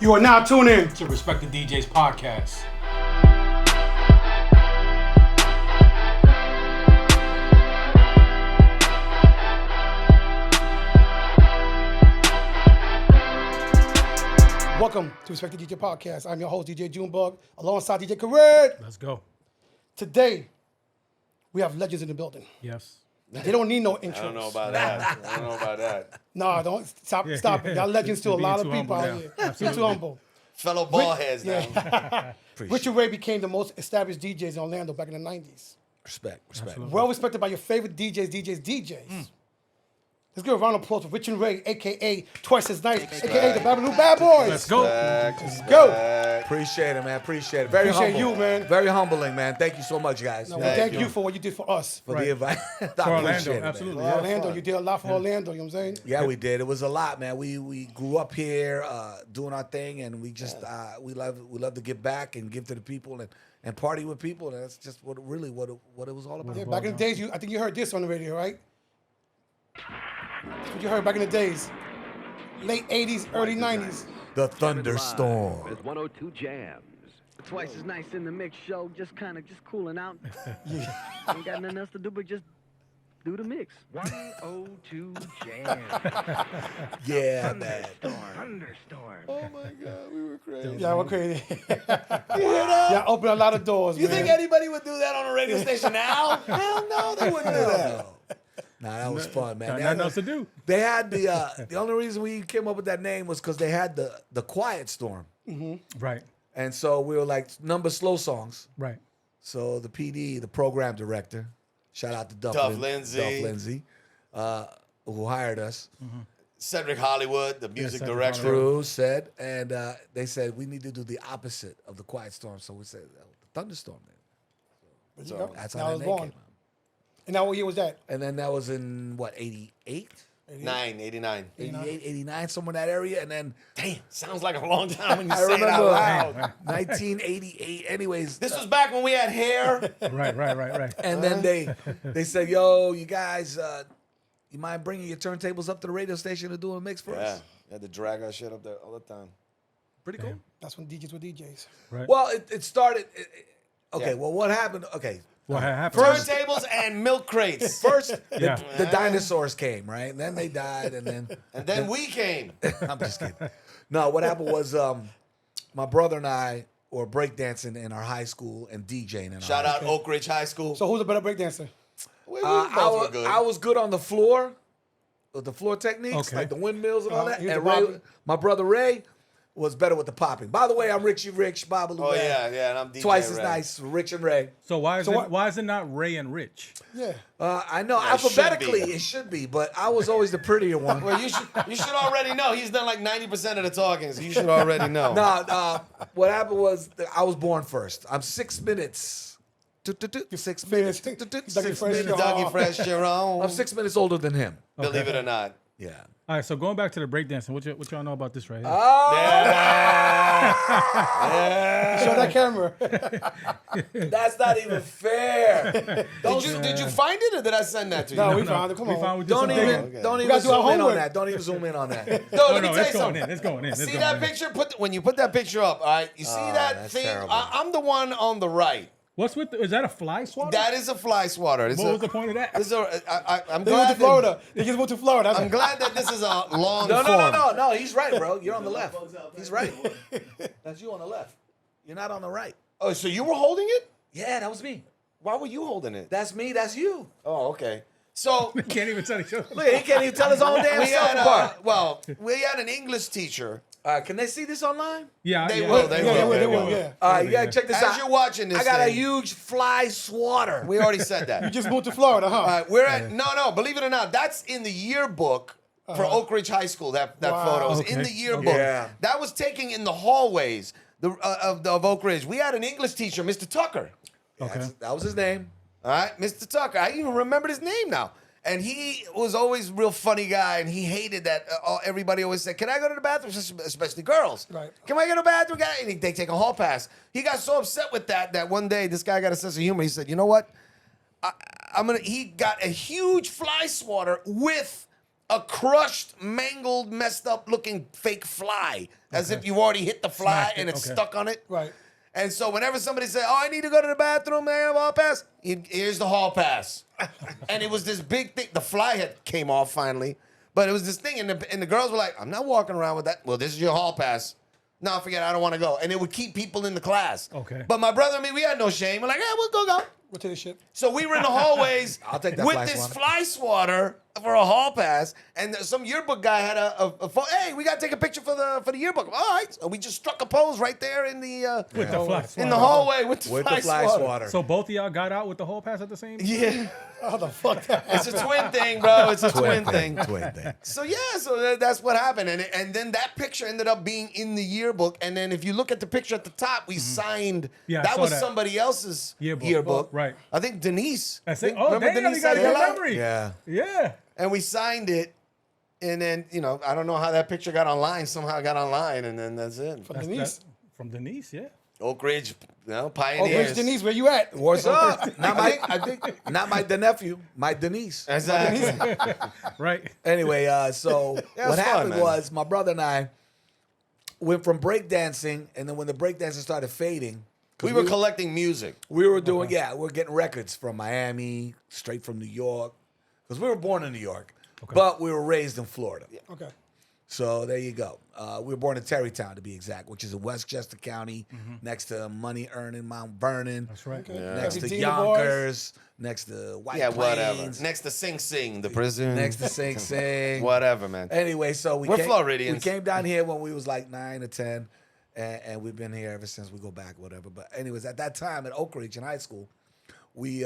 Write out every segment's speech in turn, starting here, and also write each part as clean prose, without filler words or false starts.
You are now tuned in to Respect the DJs podcast. Welcome to Respect the DJ podcast. I'm your host, DJ Junebug, alongside DJ Khaled. Let's go. Today, we have legends in the building. Yes. They don't need no intros. I don't know about that. Nah, don't stop it. Y'all legends to a lot of people out here. You're too humble. Fellow ball heads now. Richard Ray became the most established DJs in Orlando back in the 90s. Respect. Absolutely. Well respected by your favorite DJs. Let's give a round of applause for Richard Ray, a.k.a. Twice as Nice, a.k.a. the Babalu Bad Boys. Let's go. Let's go. Appreciate it, man. Appreciate it. Very Appreciate humble. you, man. Very humbling, man. Thank you so much, guys. No, thank you for what you did for us. For the invite. For Orlando, absolutely. For Orlando, you did a lot for Orlando, you know what I'm saying? Yeah, we did. It was a lot, man. We grew up here doing our thing, and we just we love to give back and give to the people and party with people. And that's just what it was all about. Yeah, back in the days, I think you heard this on the radio, right? That's what you heard back in the days. Late 80s, early 90s. The thunderstorm. With 102 Jamz. Twice as Nice in the mix show, just cooling out. Ain't got nothing else to do but just do the mix. 102 Jamz. Yeah, man. Thunderstorm. Oh my God, we were crazy. Yeah, we're crazy. Yeah, open a lot of doors, You man. think anybody would do that on a radio station now? Hell no, they wouldn't do that. Nah, that was fun, man. Got nothing else to do. They had the only reason we came up with that name was because they had the Quiet Storm. Right. And so we were like, number slow songs. Right. So the PD, the program director, shout out to Duff Lindsay, who hired us. Cedric Hollywood, the music Cedric director. True said, and they said we need to do the opposite of the Quiet Storm. So we said the Thunderstorm. Then. There you go. That's Now how I that was name born. came out. And now what year was that? And then that was in what, 88? 89. 88, 89, somewhere in that area. And then Damn, sounds like a long time when you I say it out remember loud. 1988. Anyways, This was back when we had hair. Right. and then they said, yo, you guys, you mind bringing your turntables up to the radio station and doing a mix for Yeah, us? you had to drag our shit up there all the time. Pretty cool. That's when DJs were DJs. Right. Well, it started. Okay, Yeah. well, what happened? Okay. What happened? Turntables and milk crates. First, Yeah. the dinosaurs came, right? And then they died, and then And then we came. I'm just kidding. No, what happened was my brother and I were breakdancing in our high school and DJing in our Shout high out Oak Ridge High School. So who's a better breakdancer? We both were good. I was good on the floor, with the floor techniques, Okay. like the windmills and all that. he was And the Ray, popping. my brother Ray was better with the popping. By the way, I'm Richie Rich, Babalu. Oh, man. yeah, and I'm DJ Twice as Ray. nice, Rich and Ray. So why is So it what- why is it not Ray and Rich? Yeah. I know Yeah, it should alphabetically be. it should be, but I was always the prettier one. Well, you should already know. He's done like 90% of the talking, so you should already know. No, what happened was I was born first. I'm 6 minutes. 6 minutes. Dougie 6 Fresh minutes. Joe. Dougie Fresh Sharon. I'm 6 minutes older than him. Believe it or not. Yeah. All right, so going back to the breakdancing, what y'all know about this right here? Show that camera. That's not even fair. Did you find it or did I send that to you? No, we found it. Come we on. found we did Don't some even digging. don't We even gotta do our zoom in on homework. that. Don't even zoom in on that. No, No, let me no, tell it's you going something. in. It's going in. It's See going that in. picture? When you put that picture up, all right, you see that that's thing? terrible. I'm the one on the right. What's with is that a fly swatter? That is a fly swatter. What was the point of that? I'm They went to glad Florida. They just went to Florida. I'm glad that this is a long No, form. no. He's right, bro. You're on the left. He's right. That's you on the left. You're not on the right. Oh, so you were holding it? Yeah, that was me. Why were you holding it? That's me. That's you. Oh, okay. So Can't even tell each other. Look, he can't even tell his own damn we self had apart. we had an English teacher. Can they see this online? Yeah, They yeah. will, they Yeah, will. they will, yeah. All right, you gotta check this As out. you're watching this I got a thing- huge fly swatter. We already said that. You just moved to Florida, huh? All right, we're at no. Believe it or not, that's in the yearbook for Oak Ridge High School. That Wow. photo is Okay. in the yearbook. Yeah. That was taken in the hallways of Oak Ridge. We had an English teacher, Mr. Tucker. Okay. That was his name. All right, Mr. Tucker. I even remembered his name now. And he was always a real funny guy, and he hated that everybody always said, "Can I go to the bathroom?" Especially girls. Right. Can I go to the bathroom? And they take a hall pass. He got so upset with that one day, this guy got a sense of humor. He said, "You know what? He got a huge fly swatter with a crushed, mangled, messed up looking fake fly, as if you already hit the fly Smacked it, and it's okay. stuck on it. Right. And so whenever somebody said, "Oh, I need to go to the bathroom, man, hall pass," here's the hall pass. And it was this big thing. The fly had came off finally, but it was this thing, and the girls were like, "I'm not walking around with that." Well, this is your hall pass. No, forget it, I don't want to go. And it would keep people in the class. Okay. But my brother and me, we had no shame. We're like, "Yeah, we'll go. We'll take the shit. So we were in the hallways I'll take that with fly this swatter. fly swatter for a hall pass, and some yearbook guy had a phone. Hey, we gotta take a picture for the yearbook. All right, so we just struck a pose right there in the With the fly in the swatter. hallway with the With fly the fly swatter. swatter. So both of y'all got out with the whole pass at the same time? Yeah, How the fuck that it's a twin thing, bro. It's a twin thing. Twin thing. So yeah, so that's what happened, and then that picture ended up being in the yearbook. And then if you look at the picture at the top, we signed. Yeah, I that saw was that. somebody else's Yearbook. Right. I think Denise. That's it. Think- Oh, remember damn, you got a Denise good Ayala? memory. Yeah. Yeah. And we signed it, and then I don't know how that picture got online. Somehow it got online, and then that's it. From Denise. From Denise, yeah. Oak Ridge, Oh, pioneers. Rich Denise, where you at? What's up? Not I think not my nephew, my Denise. exactly. Right. Anyway, so Yeah, what it's fun, happened man. was my brother and I went from breakdancing, and then when the breakdancing started fading, 'cause We were collecting music. we were doing we were getting records from Miami, straight from New York, because we were born in New York, but we were raised in Florida. Okay. So there you go. We were born in Terrytown, to be exact, which is in Westchester County, next to Money Earning, Mount Vernon. That's right. Okay. Next to Redeemer Boys. Yonkers, next to White Yeah, Plains, whatever. Next to Sing Sing, the prison. next to Sing Sing. Whatever, man. Anyway, so We're we Floridians. came down here when we was like 9 or 10, and we've been here ever since. We go back, whatever. But anyways, at that time at Oak Ridge in high school, we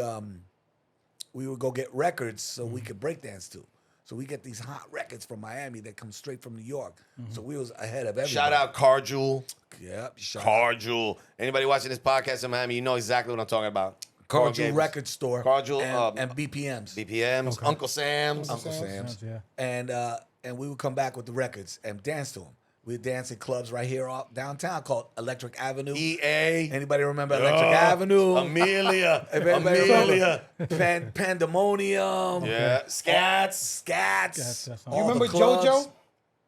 would go get records so we could breakdance to. So we get these hot records from Miami that come straight from New York. So we was ahead of everybody. Shout out Car Jewel. Yep. Shout out. Car Jewel. Anybody watching this podcast in Miami, you know exactly what I'm talking about. Car Car Jewel Gables. Record Store. Car Jewel, and BPMs. BPMs, Uncle Sam's. Uncle Sam's. Yeah. And we would come back with the records and dance to them. We'd dance in clubs right here downtown called Electric Avenue. EA. Anybody remember Electric Avenue? Amelia. If anybody Amelia. remember Pandemonium. Yeah. Scats. That's all You the remember clubs. JoJo?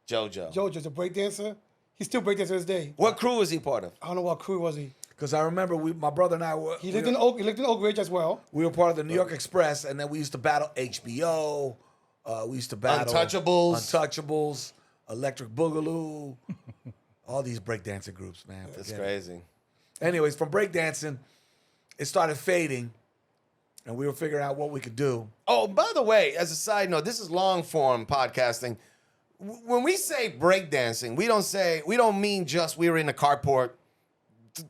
JoJo. JoJo's a breakdancer. He's still breakdancer to this day. What crew is he part of? I don't know what crew was he. Because I remember my brother and I were He lived in Oak Ridge as well. we were part of the New York Express, and then we used to battle HBO. We used to battle Untouchables, Electric Boogaloo, all these breakdancing groups, man. That's Forget it. crazy. Anyways, from breakdancing, it started fading, and we were figuring out what we could do. Oh, by the way, as a side note, this is long form podcasting. When we say breakdancing, we don't mean just we were in the carport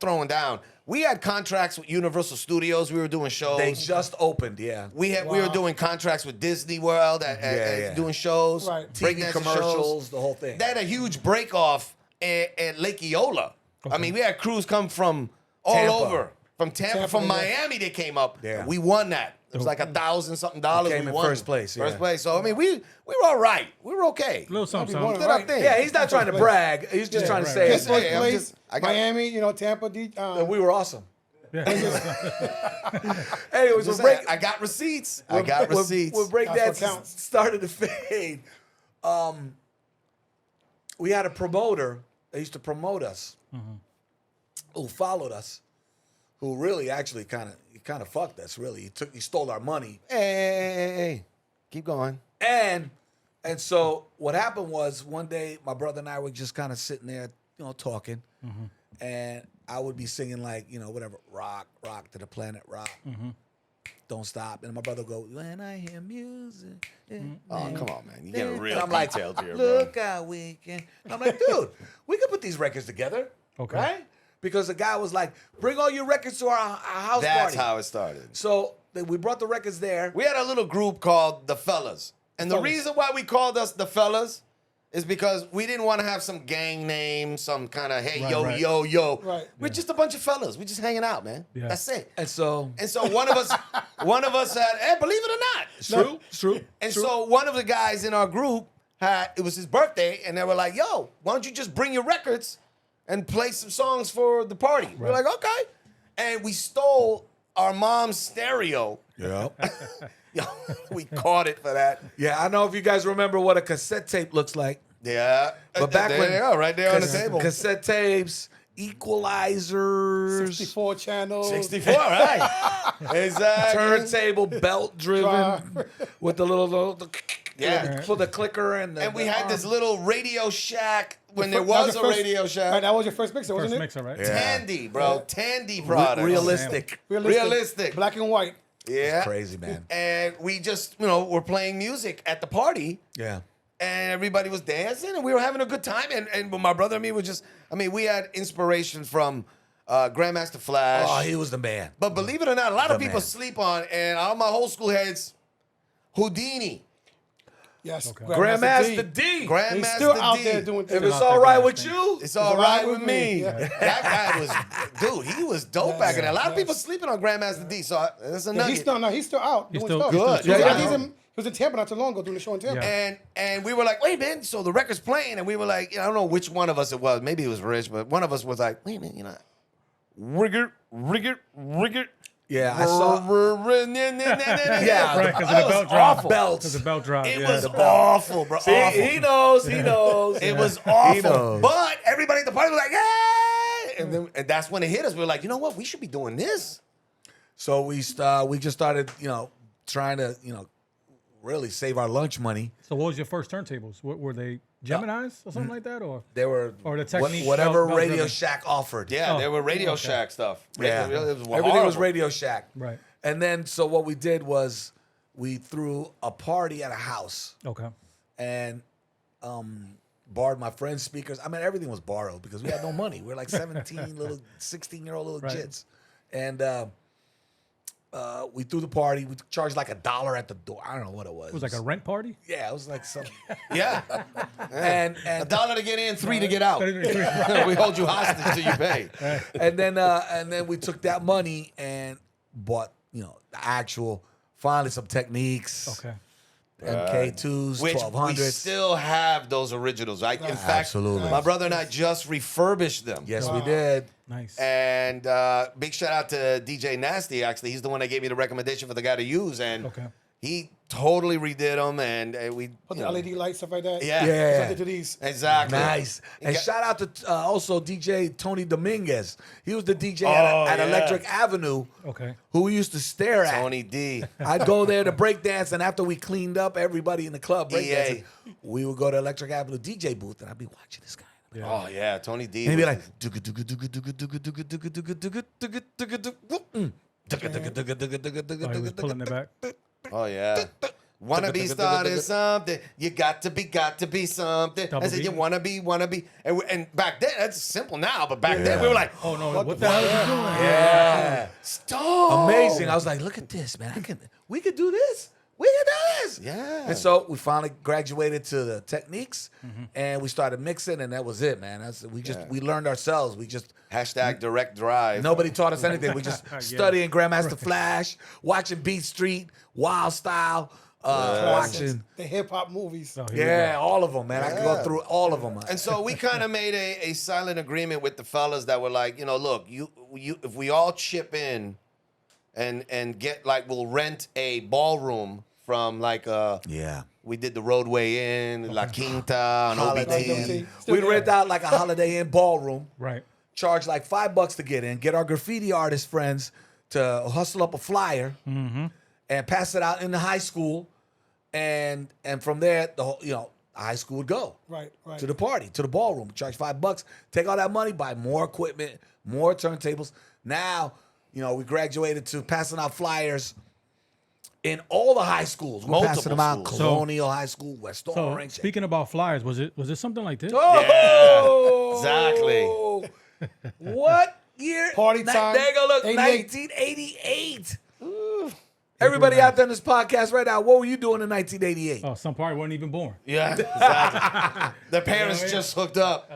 throwing down. We had contracts with Universal Studios. We were doing shows. They just opened, yeah. We were doing contracts with Disney World at doing shows, Right. TV breakdancing commercials, shows. the whole thing. They had a huge break off at Lake Eola. I mean, we had crews come from all Tampa. over. From Tampa, from yeah. Miami, they came up. Yeah. We won that. It was like $1,000-something. We came in won. first place, First yeah. place. So I mean, we were all right. We were okay. Little something, That'd be something. Did our Right. thing. Yeah, he's not trying to brag. He's just trying to right. say His first I'm place, I got- Miami, Tampa. that we were awesome. Yeah. Anyways, Just we're saying, I got receipts. I got receipts. When That's what breakdance counts. started to fade, we had a promoter that used to promote us, who followed us, who really actually kind of fucked us. Really, he stole our money, Hey. Keep going. and so what happened was one day my brother and I were just kind of sitting there, talking, and I would be singing like whatever, rock to the planet, rock. Don't stop. And my brother would go, when I hear music. Oh, come on, man. You get And real I'm like, detailed here, bro. look how we can. I'm like, dude, we could put these records together. Okay. Right? Because the guy was like, bring all your records to our house That's party. how it started. So we brought the records there. We had a little group called The Fellas. And the reason why we called us The Fellas is because we didn't want to have some gang name, some kind of, hey, Right, yo, right. yo, yo. Right. We're just a bunch of fellas. We're just hanging out, man. Yeah. That's it. And so, And so one of us had, hey, believe it or not. it's true. It's true. And so one of the guys in our group it was his birthday, and they were like, yo, why don't you just bring your records and play some songs for the party? We're like, okay. And we stole our mom's stereo Yeah. Yo, we caught it for that. Yeah, I don't know if you guys remember what a cassette tape looks like. Yeah. But back there when they are, right there on the table. cassette tapes, equalizers, 64 channels. 64, right? Exactly. turntable, belt driven with the little Yeah. for the clicker and the. And we the had arm. this little Radio Shack when there That was was a your first- Radio Right, Shack. that was your first mixer, First wasn't it? mixer, right? Tandy, bro. Tandy products. realistic. Realistic. Black and white. Yeah. Crazy, man. And we just, were playing music at the party. Yeah. And everybody was dancing, and we were having a good time. And my brother and me were just, we had inspiration from Grandmaster Flash. Oh, he was the man. But believe it or not, a lot of The people man. sleep on, and all my whole school heads, Houdini. Yes. Grandmaster D. Grandmaster He's still out D. there doing If things. it's out all there right doing with things. you, It's all right with me. Yeah. That guy was, dude, he was dope back in there. A lot of people sleeping on Grandmaster D, so that's a Yeah, nugget. he's still out He's doing still stuff. good. He was, Yeah, he's yeah. in, he was in Tampa not too long ago doing the show in Tampa. Yeah. And we were like, wait, man. So the record's playing, and we were like, I don't know which one of us it was. Maybe it was Rich, but one of us was like, wait a minute, rigger. yeah, I saw. Yeah, Right, because that of the was belt drop. awful. Belts. Because the belt drop. It yeah. was awful, bro. See, awful. he knows. He knows. It was awful. knows. But everybody at the party was like, hey! And that's when it hit us. We were like, you know what? We should be doing this. So we just started, trying to, really save our lunch money. So what was your first turntables? Were they Geminis or something like that? Or They were Or the Technique whatever belt Radio driven. Shack offered. Yeah, Oh, there were Radio okay. Shack stuff. Yeah. It was Everything was horrible. Radio Shack. Right. And then, so what we did was we threw a party at a house Okay. and borrowed my friend's speakers. I mean, everything was borrowed because we had no money. We were like 16-year-old little Right. kids. And we threw the party. We charged like $1 at the door. I don't know what it was. It was like a rent party? Yeah, it was like some. Yeah. and $1 to get in, $3 to get out. Right. We hold you hostage till you pay. and then we took that money and bought, the actual, finally some Techniques. Okay. MK2s, Which we 1200s. still have those originals. In fact, Absolutely. my brother and I just refurbished them. Yes, we did. Nice. And big shout out to DJ Nasty, actually. He's the one that gave me the recommendation for the guy to use. And Okay. he totally redid them. And we Put you the know, LED lights, stuff like that. Yeah. Yeah. Something to these. Exactly. Nice. And got- shout out to also DJ Tony Dominguez. He was the DJ Oh, at yeah. Electric Avenue Okay. who we used to stare at. Tony D. I'd go there to break dance, and after we cleaned up everybody in the club break EA. dancing, we would go to Electric Avenue DJ booth, and I'd be watching this guy. Yeah. Oh, yeah. Tony D. And he'd be was- like, Oh, he was pulling it back. Oh yeah. Wanna be starting something. You got to be something. Double I said B. you wanna be. And back then, that's simple now, but back then we were like, Oh, no. What the hell are you doing? yeah. stop. Amazing. I was like, look at this, man. We could do this. We could do this. Yeah. And so we finally graduated to the Techniques, and we started mixing, and that was it, man. We learned ourselves. We just Hashtag direct drive. nobody taught us anything. We just studying Grandmaster Flash, watching Beat Street, Wild Style, watching The hip hop movies. Oh, here we go. all of them, man. I could go through all of them. And so we kind of made a silent agreement with the fellas that were like, look, you if we all chip in and get like we'll rent a ballroom from like Yeah. we did the Roadway Inn, La Quinta, on Holiday OBT. Inn. Still We'd there. rent out like a Holiday Inn ballroom. Right. Charge like $5 to get in, get our graffiti artist friends to hustle up a flyer and pass it out in the high school, and from there the whole high school would go Right. to the party, to the ballroom, charge $5, take all that money, buy more equipment, more turntables. Now we graduated to passing out flyers in all the high schools. We're Multiple passing them out. schools. Colonial High School, West So Orange. speaking about flyers, was it something like this? Oh, exactly. What year? Party time, There you go. Look, 88. 1988. Everybody out there in this podcast right now, what were you doing in 1988? Oh, some party wasn't even born. Yeah, exactly. Their parents just hooked up.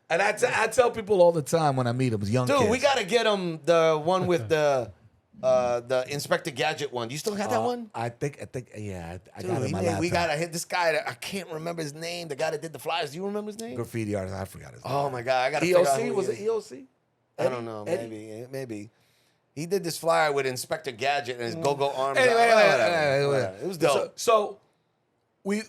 And I tell people all the time when I meet them, young Dude, kids. we gotta get them the one with the Inspector Gadget one. Do you still have that one? I think, yeah, I Dude, got it in my we laptop. gotta hit this guy. I can't remember his name. The guy that did the flyers. Do you remember his name? Graffiti artist, I forgot his name. Oh my god, I gotta figure out EOC, who was he it is. EOC? I don't know. Eddie? Maybe. He did this flyer with Inspector Gadget and his go-go arms. Anyway, out. Whatever. It was dope. So we're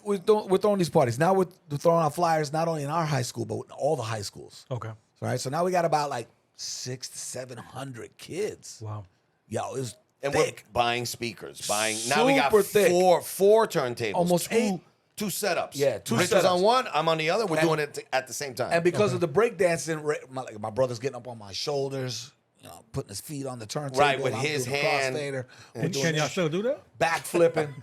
throwing these parties. Now we're throwing out flyers not only in our high school, but in all the high schools. Okay. All right. So now we got about like 600 to 700 kids. Wow. Yo, it was And thick. we're buying speakers. Now we got Super thick. four turntables. Almost eight. Two setups. Yeah, two Rich is setups. on one, I'm on the other. We're doing it at the same time. And because of the breakdancing, my brother's getting up on my shoulders, putting his feet on the turntable. Right, with I'm his doing hand. crossfader. Can y'all still do that? Back flipping.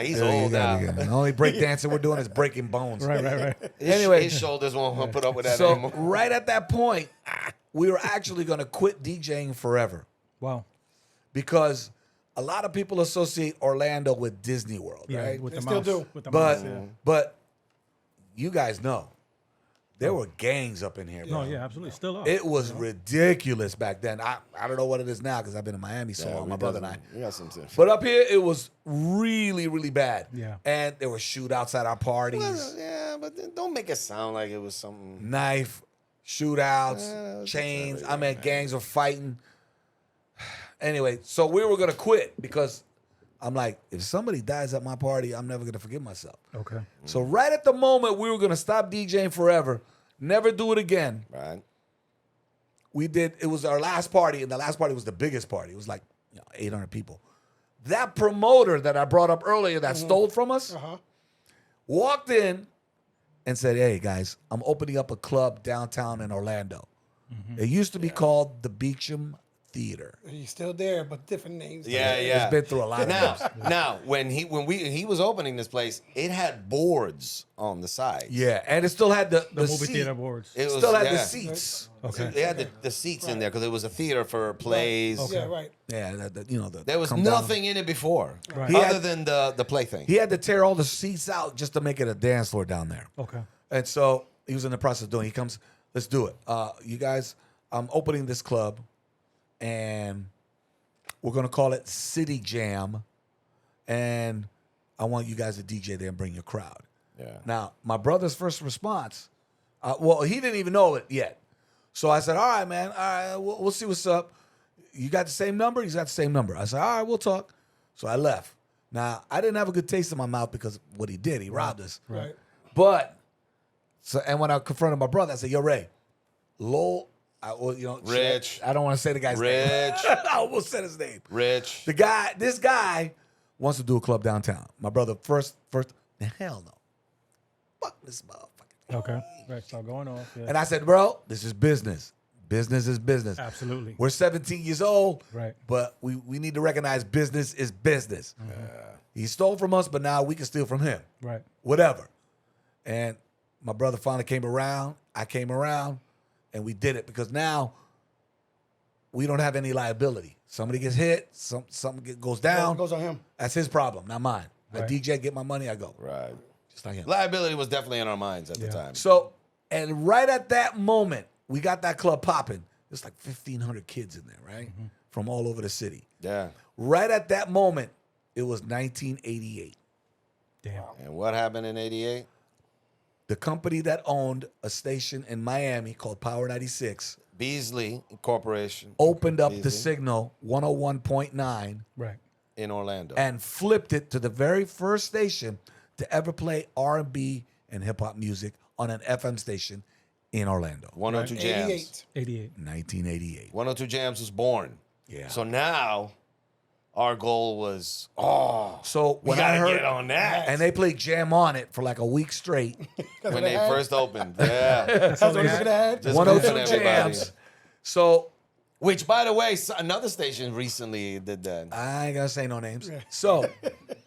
He's old now. The only breakdancing we're doing is breaking bones. Right. Anyway. His shoulders won't put up with that So anymore. right at that point, we were actually going to quit DJing forever Wow. because a lot of people associate Orlando with Disney World, Yeah, right? with They the still mouse. do. With the mouse, But you guys know there were gangs up in here. No, Bro. yeah, absolutely. Still are. It was ridiculous back then. I don't know what it is now because I've been in Miami so long, my brother and I. We got some tips. But up here, it was really, really bad. Yeah. And there were shootouts at our parties, Yeah, but then don't make it sound like it was something. knife, shootouts, chains. I mean, gangs were fighting. Anyway, so we were going to quit because I'm like, if somebody dies at my party, I'm never going to forgive myself. Okay. So right at the moment we were going to stop DJing forever, never do it again. Right. It was our last party, and the last party was the biggest party. It was like 800 people. That promoter that I brought up earlier that stole from us walked in and said, hey, guys, I'm opening up a club downtown in Orlando. It used to be called the Beecham Theater. He's still there, but different names. Yeah. It's been through a lot of names. Now, when he was opening this place, it had boards on the sides. Yeah, and it still had the The movie seat. theater boards. It was, Still had the yeah. seats. Okay. They had the seats in there because it was a theater for plays. Okay. Yeah, right. Yeah, There was come down. nothing in it before, Right. other than the play thing. He had to tear all the seats out just to make it a dance floor down there. Okay. And so he was in the process of doing it. He comes, let's do it. You guys, I'm opening this club, and we're going to call it City Jam, and I want you guys to DJ there and bring your crowd. Yeah. Now, my brother's first response, well, he didn't even know it yet. So I said, all right, man, all right, we'll see what's up. You got the same number? He's got the same number. I said, all right, we'll talk. So I left. Now, I didn't have a good taste in my mouth because of what he did. He robbed us. Right. But, and when I confronted my brother, I said, yo, Ray, Lowell, Rich. I don't want to say the guy's name. Rich. I almost said his name. Rich. This guy wants to do a club downtown. My brother, first, hell no. Fuck this motherfucker. Okay. Right. Start going off. Yeah. And I said, bro, this is business. Business is business. Absolutely. We're 17 years old, Right. but we need to recognize business is business. He stole from us, but now we can steal from him. Right. Whatever. And my brother finally came around. I came around, and we did it because now we don't have any liability. Somebody gets hit, something goes down. Goes on him. That's his problem, not mine. I Right. DJ, get my money, I go. Right. Just like him. Liability was definitely in our minds at the Yeah. time. So, and right at that moment, we got that club popping. There's like 1,500 kids in there, right? From all over the city. Yeah. Right at that moment, it was 1988. Damn. And what happened in '88? The company that owned a station in Miami called Power 96 Beasley Corporation opened up the Beasley. signal 101.9 Right. in Orlando. and flipped it to the very first station to ever play R&B and hip hop music on an FM station in Orlando. 102 Jams. 88. 88. 1988. 102 Jams was born. Yeah. So now our goal was, So we when I gotta heard get on that. and they played Jam on it for like a week straight. when they first opened. Yeah. That's what he's gonna have. Just 102 moving everybody. Jams. So Which, by the way, another station recently did that. I ain't gonna say no names. So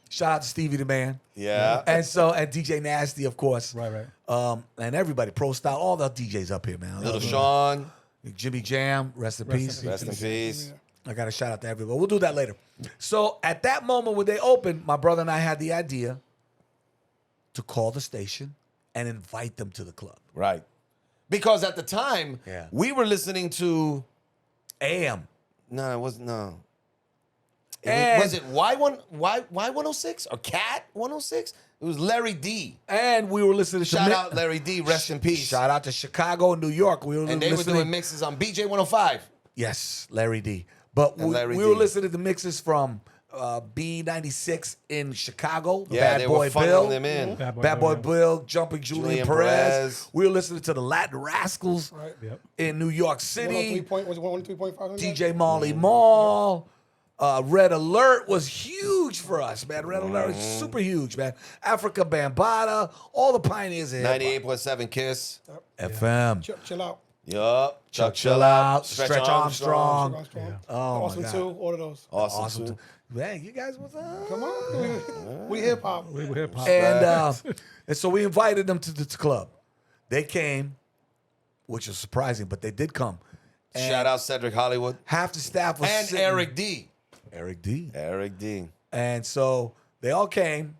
shout out to Stevie the Man. Yeah. And DJ Nasty, of course. Right. And everybody, Pro Style, all the DJs up here, man. Little Sean, Jimmy Jam, rest in peace. rest in peace. I got a shout out to everybody. We'll do that later. So at that moment when they opened, my brother and I had the idea to call the station and invite them to the club. Right. Because at the time, Yeah. we were listening to, AM. no, it wasn't, no. And- Was it Y106 or Cat 106? It was Larry D. And we were listening to Shout out Larry D. Rest in peace. Shout out to Chicago and New York. We were And they were listening. doing mixes on BJ 105. Yes, Larry D. But And Larry we were D. listening to mixes from B96 in Chicago. Yeah, Bad they Boy were funneling Bill. them in. Bad Boy Bill, Jumping Julian Perez. We were listening to the Latin Rascals Right. Yep. in New York City. 103 was it 103.5? DJ Molly Mall. Red Alert was huge for us, man. Red Alert is super huge, man. Africa Bambaataa, all the pioneers in 98.7 Kiss. FM. Chill out. Yup. Chuck Chill Out, Stretch Armstrong. Armstrong. Oh, Awesome my God. too. All of those. Awesome. too. Man, you guys was Come on. We hip hop. We were hip hop. and so we invited them to the club. They came, which was surprising, but they did come. And Shout out Cedric Hollywood. half the staff was And sitting- Eric D. Eric D. Eric D. And so they all came,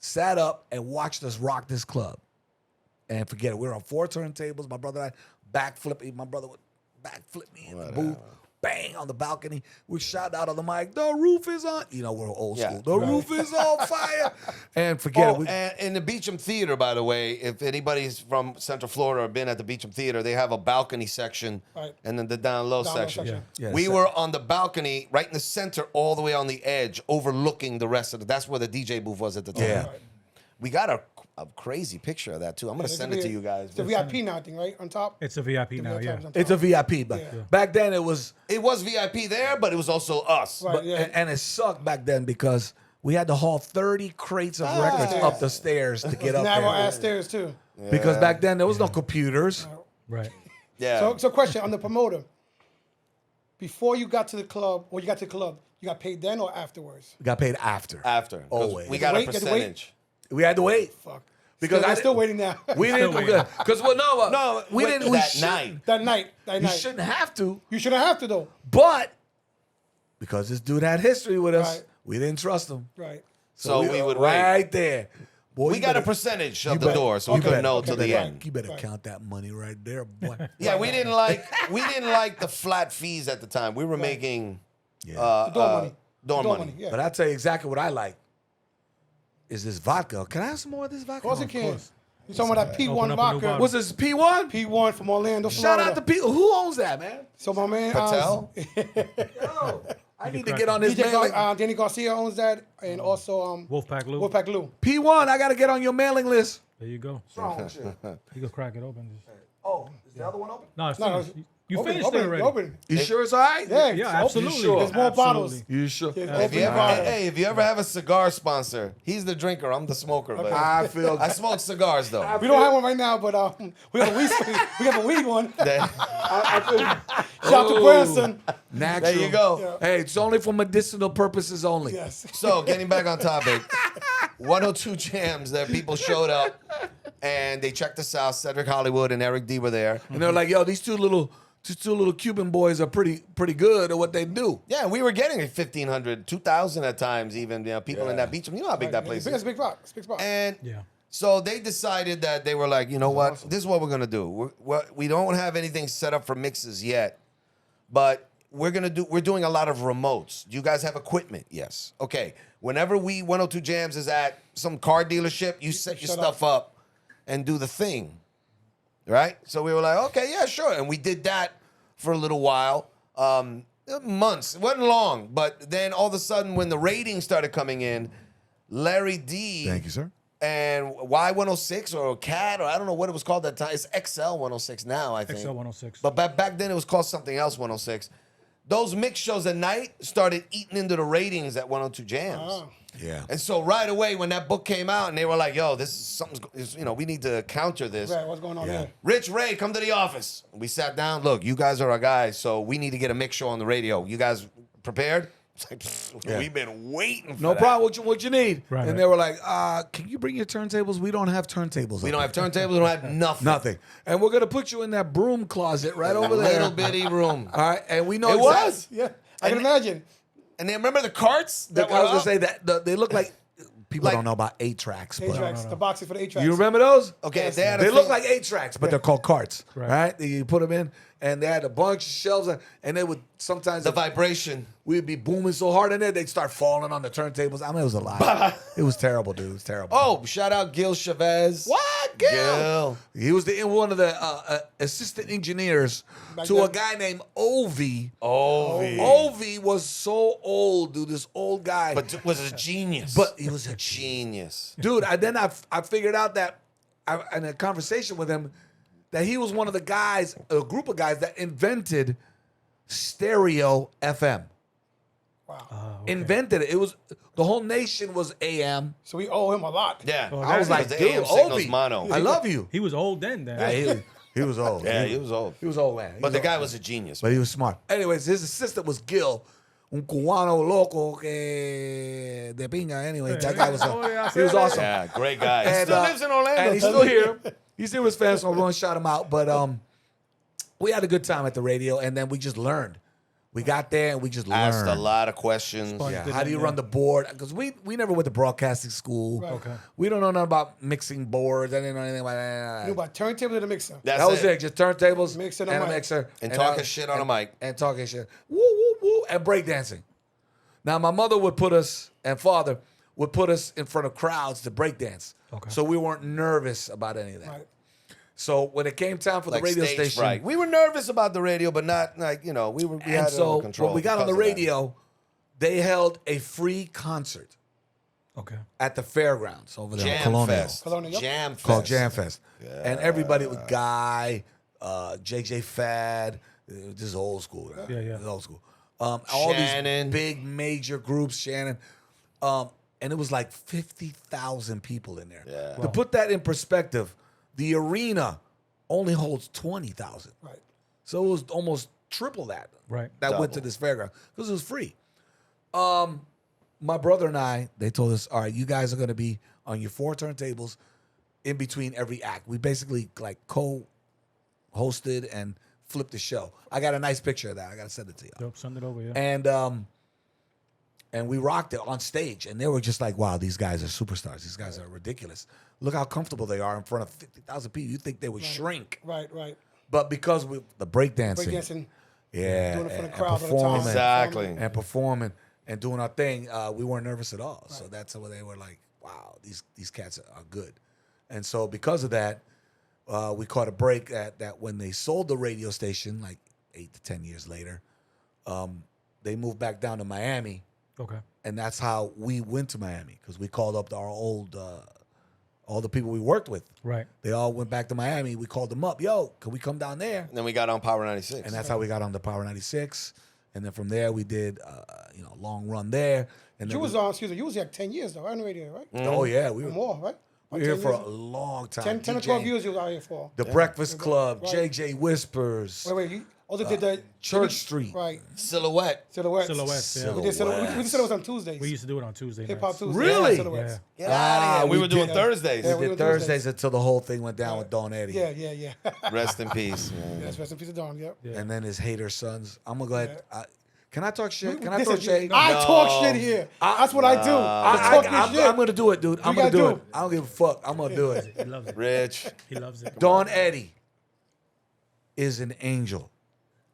sat up, and watched us rock this club. And forget it, we were on 4 turntables. My brother and I backflipping. My brother would backflip me in the booth. Bang on the balcony. We shout out on the mic, the roof is on. You know, we're old Yeah. school. The roof is on fire. And forget it. Oh, and in the Beecham Theater, by the way, if anybody's from Central Florida or been at the Beecham Theater, they have a balcony section Right. and then the down low Down low section. section. Yeah. Yeah, We so- were on the balcony, right in the center, all the way on the edge, overlooking the rest of it. That's where the DJ booth was at the time. Yeah. We got a crazy picture of that too. I'm gonna send it to you guys. It's a VIP now, I think, right? On top. It's a VIP now, VIP yeah. on top. It's a VIP. But back then it was, It was VIP there, but it was also us. Right, yeah. and it sucked back then because we had to haul 30 crates of records up the stairs to get up Narrow there. ass stairs too. Because back then there was no computers. Right. Yeah. So question on the promoter. Before you got to the club, or you got to the club, you got paid then or afterwards? We got paid after. After. 'Cause Always. We got a Wait, you had to wait? percentage. We had to wait. Fuck. Because I'm still waiting now. We didn't because No, we wait, didn't we that shouldn't- night. that night. You shouldn't have to, You shouldn't have to though. but because this dude had history with us, Right. we didn't trust him. Right. So we were would wait. right there. Boy, We you got a better- percentage you of the better- door, so we you couldn't better- know okay, till the right. end. You better count that money right there, boy. Yeah, we didn't like the flat fees at the time. We were making Yeah. Door money. door Door money. Yeah. But I tell you exactly what I like. Is this vodka? Can I have some more of this vodka? Of course it can. You talking about that P1 Open up a new vodka? bottle. What's this, P1? P1 from Orlando, Shout Florida. out to people. Who owns that, man? So my man, Patel? Yo, I need to get on this DJ mailing. Danny Garcia owns that, and also Wolfpack Lou. Wolfpack Lou. P1, I got to get on your mailing list. There you go. Wrong with you? You can crack it open. Oh, is the other one open? No, it's No, finished. You open, finished open, it already. Open. You sure it's all right? Yeah, Yeah, it's absolutely. Open. There's more bottles. Absolutely. You sure? Yeah, If you open ever, bottle. hey, if you ever have a cigar sponsor, he's the drinker. I'm the smoker. But I feel I smoke cigars though. We don't have one right now, but we have a weed. We have a weed one. Shout out to Branson. natural. There you go. Hey, it's only for medicinal purposes only. Yes. So getting back on topic, 102 Jamz. That people showed up and they checked us out. Cedric Hollywood and Eric D were there. And they're like, yo, these two little Cuban boys are pretty good at what they do. Yeah, we were getting 1,500, 2,000 at times. Even people in that beach. You know how big that place It's is. a big spot. It's a big spot. And Yeah. so they decided that they were like, you know what? This is what we're gonna do. We don't have anything set up for mixes yet, but we're doing a lot of remotes. Do you guys have equipment? Yes. Okay. Whenever 102 Jamz is at some car dealership, you set your shut stuff up and do the thing. Right? So we were like, okay, yeah, sure. And we did that for a little while. Months. It wasn't long. But then all of a sudden when the ratings started coming in, Larry D. Thank you, sir. And Y106 or CAT, or I don't know what it was called that time. It's XL 106 now, I think. XL 106. But back then it was called something else 106. Those mix shows at night started eating into the ratings at 102 Jamz. Oh. Yeah. And so right away when that book came out and they were like, yo, this is something's, we need to counter this. Right, what's going on there? Rich Ray, come to the office. We sat down. Look, you guys are our guys, so we need to get a mix show on the radio. You guys prepared? It's like, Yeah. we've been waiting for No that. problem. What you need? Right, and right. they were like, can you bring your turntables? We don't have turntables. We up don't have here." turntables. We don't have nothing. Nothing. And we're gonna put you in that broom closet right over there. Little bitty room. All right. And we know It exactly- was. Yeah, I can imagine. And then remember the carts? I That was were gonna up? say that they look like people Like- don't know about 8-tracks, but 8-tracks, the boxes for the 8-tracks. you remember those? Okay, Yes. they had a They thing- look like 8-tracks, but they're called carts. Right. Right? You put them in, and they had a bunch of shelves, and they would sometimes the vibration. we'd be booming so hard in there, they'd start falling on the turntables. I mean, it was a lot. It was terrible, dude. It was terrible. Oh, shout out Gil Chavez. What? Gil? know. He was one of the assistant engineers Back to then. a guy named Ovi. Ovi. Ovi was so old, dude. This old guy. But was a genius. But he was a genius. dude. I figured out that in a conversation with him that he was one of the guys, a group of guys that invented stereo FM. Wow. Invented it. It was the whole nation was AM. So we owe him a lot. Yeah. Oh, I was like, the dude, AM signals Ovi, mono. I love you. He was old then. Yeah, he was old. Yeah, he was old. He was old, man. But the guy old. was a genius. But he was smart. Anyways, his assistant was Gil, un cubano loco que de pinga. Anyway, that guy was, Oh, yeah, I he was said that. awesome. Yeah, great guy. He And, still lives in Orlando. and he's still here. He's still with fans, so I'm going to shout him out. But we had a good time at the radio, and then we just learned. We got there and we just Asked learned. a lot of questions. Fun. Yeah, Did how that, do you yeah. run the board? Because we never went to broadcasting school. Right. Okay. We don't know nothing about mixing boards. I didn't know anything about that. You about turntable to the mixer. That's That was it. Just turntables Mixer and and a a mic. mixer. And talking I- shit on a mic. And talking shit. Woo, woo, woo. And breakdancing. Now, my mother would put us, and father would put us in front of crowds to breakdance. Okay. So we weren't nervous about any of that. Right. So when it came time for Like the radio stage station. fright. We were nervous about the radio, but not like, you know, we had And it so under control. when we got on the because of that. radio, they held a free concert Okay. at the fairgrounds over there in Jam Colonial. Fest. Colonial, yep. Jam Fest. Called Jam Fest. And everybody with Guy, JJ Fad, this is old school. Right? Yeah, yeah. This is old school. All Shannon. these big major groups, Shannon. And it was like 50,000 people in there. Yeah. To put that in perspective, the arena only holds 20,000. Right. So it was almost triple that. Right. That went to this fairground because it was free. My brother and I, they told us, all right, you guys are going to be on your 4 turntables in between every act. We basically like co-hosted and flipped the show. I got a nice picture of that. I got to send it to you. Dope. Send it over. Yeah. And we rocked it on stage, and they were just like, wow, these guys are superstars. These guys are ridiculous. Look how comfortable they are in front of 50,000 people. You think they would shrink. Right. Right. But because we the breakdancing, Breakdancing. yeah, Doing it for the and crowd all the time. performing, Exactly. and performing and doing our thing, we weren't nervous at all. So that's where they were like, wow, these cats are good. And so because of that, we caught a break that when they sold the radio station, like 8 to 10 years later, they moved back down to Miami. Okay. And that's how we went to Miami, because we called up our old, all the people we worked with. Right. They all went back to Miami. We called them up. Yo, can we come down there? And then we got on Power 96. And that's how we got on the Power 96. And then from there, we did, a long run there. And then You was on, excuse me, you was like 10 years though, on the radio, right? oh, yeah. We Or were, more, right? we Like were here 10 for years? a long time. 10 or 12 DJing. years you was out here for. The Breakfast Club, Right. JJ Whispers, Wait, you also did the Church Street. Right. Silhouette. Silhouettes. Silhouettes. Yeah. We did Silhouettes. We did Silhouettes on Tuesdays. We used to do it on Tuesday Hip Hop nights. Tuesdays. Really? Yeah, Silhouettes. Yeah. Get out of here. We we were doing did- Thursdays. Yeah, We did Thursdays until the whole thing went down with Don Eddie. Yeah, yeah, yeah. Rest in peace. Man. Yes, rest in peace of Dawn, yep. Yeah. And then his hater sons. I'm going to go ahead. Can I talk shit? Can I Listen, talk shade? I talk shit here. That's what I do. I talk this shit. I'm going to do it, dude. I'm going to gotta do it. I don't give a fuck. I'm going to do it. He loves it. Rich. He loves it. Don Eddie is an angel.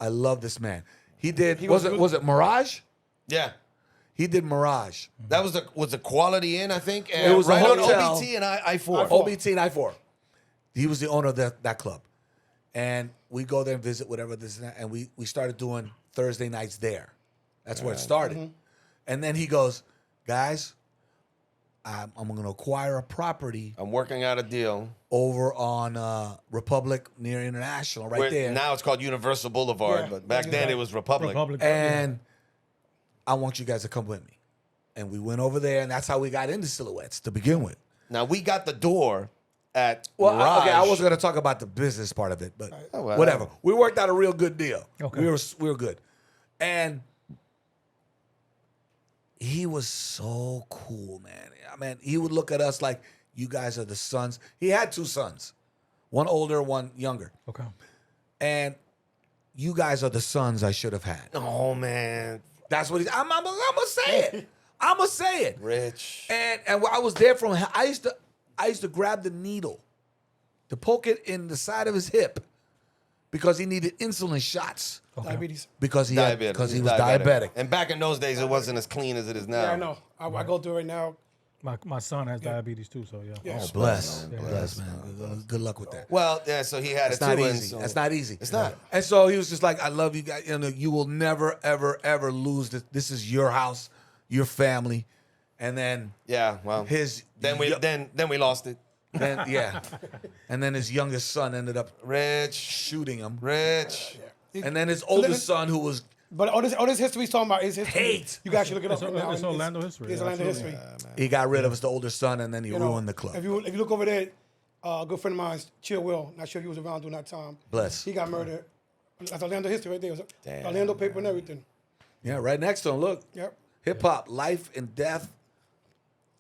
I love this man. He did, was it Mirage? Yeah. He did Mirage. That was the Quality Inn, I think. It was a right on hotel. OBT and I-4. OBT and I-4. He was the owner of that club. And we go there and visit whatever this and that. And we started doing Thursday nights there. That's where it started. And then he goes, guys, I'm going to acquire a property I'm working out a deal. over on Republic near International, right Where there. Now it's called Universal Boulevard, Yeah. but back Yeah. then it was Republic. Republic. And I want you guys to come with me. And we went over there, and that's how we got into Silhouettes to begin with. Now we got the door at Well, Mirage. okay, I wasn't going to talk about the business part of it, but Oh, well. whatever. We worked out a real good deal. Okay. We were good. And he was so cool, man. I mean, he would look at us like, you guys are the sons. He had 2 sons, one older, one younger. Okay. And you guys are the sons I should have had. Oh man, That's what he's. I'm gonna say it. I'm gonna say it. Rich. And I was there from. I used to grab the needle, to poke it in the side of his hip, because he needed insulin shots. Diabetes. Because he Diabetic. was diabetic. And back in those days, it wasn't as clean as it is now. Yeah, I know. I go through it right now. My son has diabetes too, so yeah. Yeah. Oh, bless, man. Good luck with that. Well, yeah. So he had It's it not too. and easy. so- That's not easy. It's not. And so he was just like, "I love you guys. You know, you will never, ever, ever lose this. This is your house, your family." And then Yeah. Well, his then we lost it. and then his youngest son ended up Rich. shooting him. Rich. And then his oldest son, who was But all this history he's talking about is history. Hate. You guys should look it up. It's, now. it's Orlando history. It's Orlando absolutely. history. he got rid of his older son, and then he You know, ruined the club. If you look over there, a good friend of mine, Chill Will. Not sure if he was around during that time. Bless. He got murdered. That's Orlando history right there. It was Damn, Orlando paper and everything. Yeah, right next to him. Look, Yep. hip hop, life and death.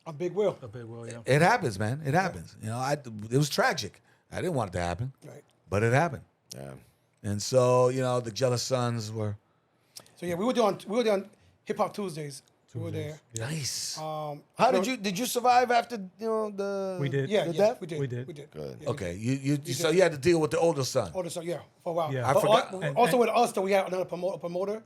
A big Will. A big will, yeah. It happens, man. It happens. You know, it was tragic. I didn't want it to happen, Right. but it happened. Yeah. And so, you know, the jealous sons were So yeah, we were doing Hip Hop Tuesdays. We were there. nice. How did you survive after the? We did. Yeah, The yeah, death? we did. We did. We did. Good. Yeah, Okay, so you had to deal with the older son. Oh, so yeah, for a while. Yeah. I But forgot. Also with us, though, we had another promoter.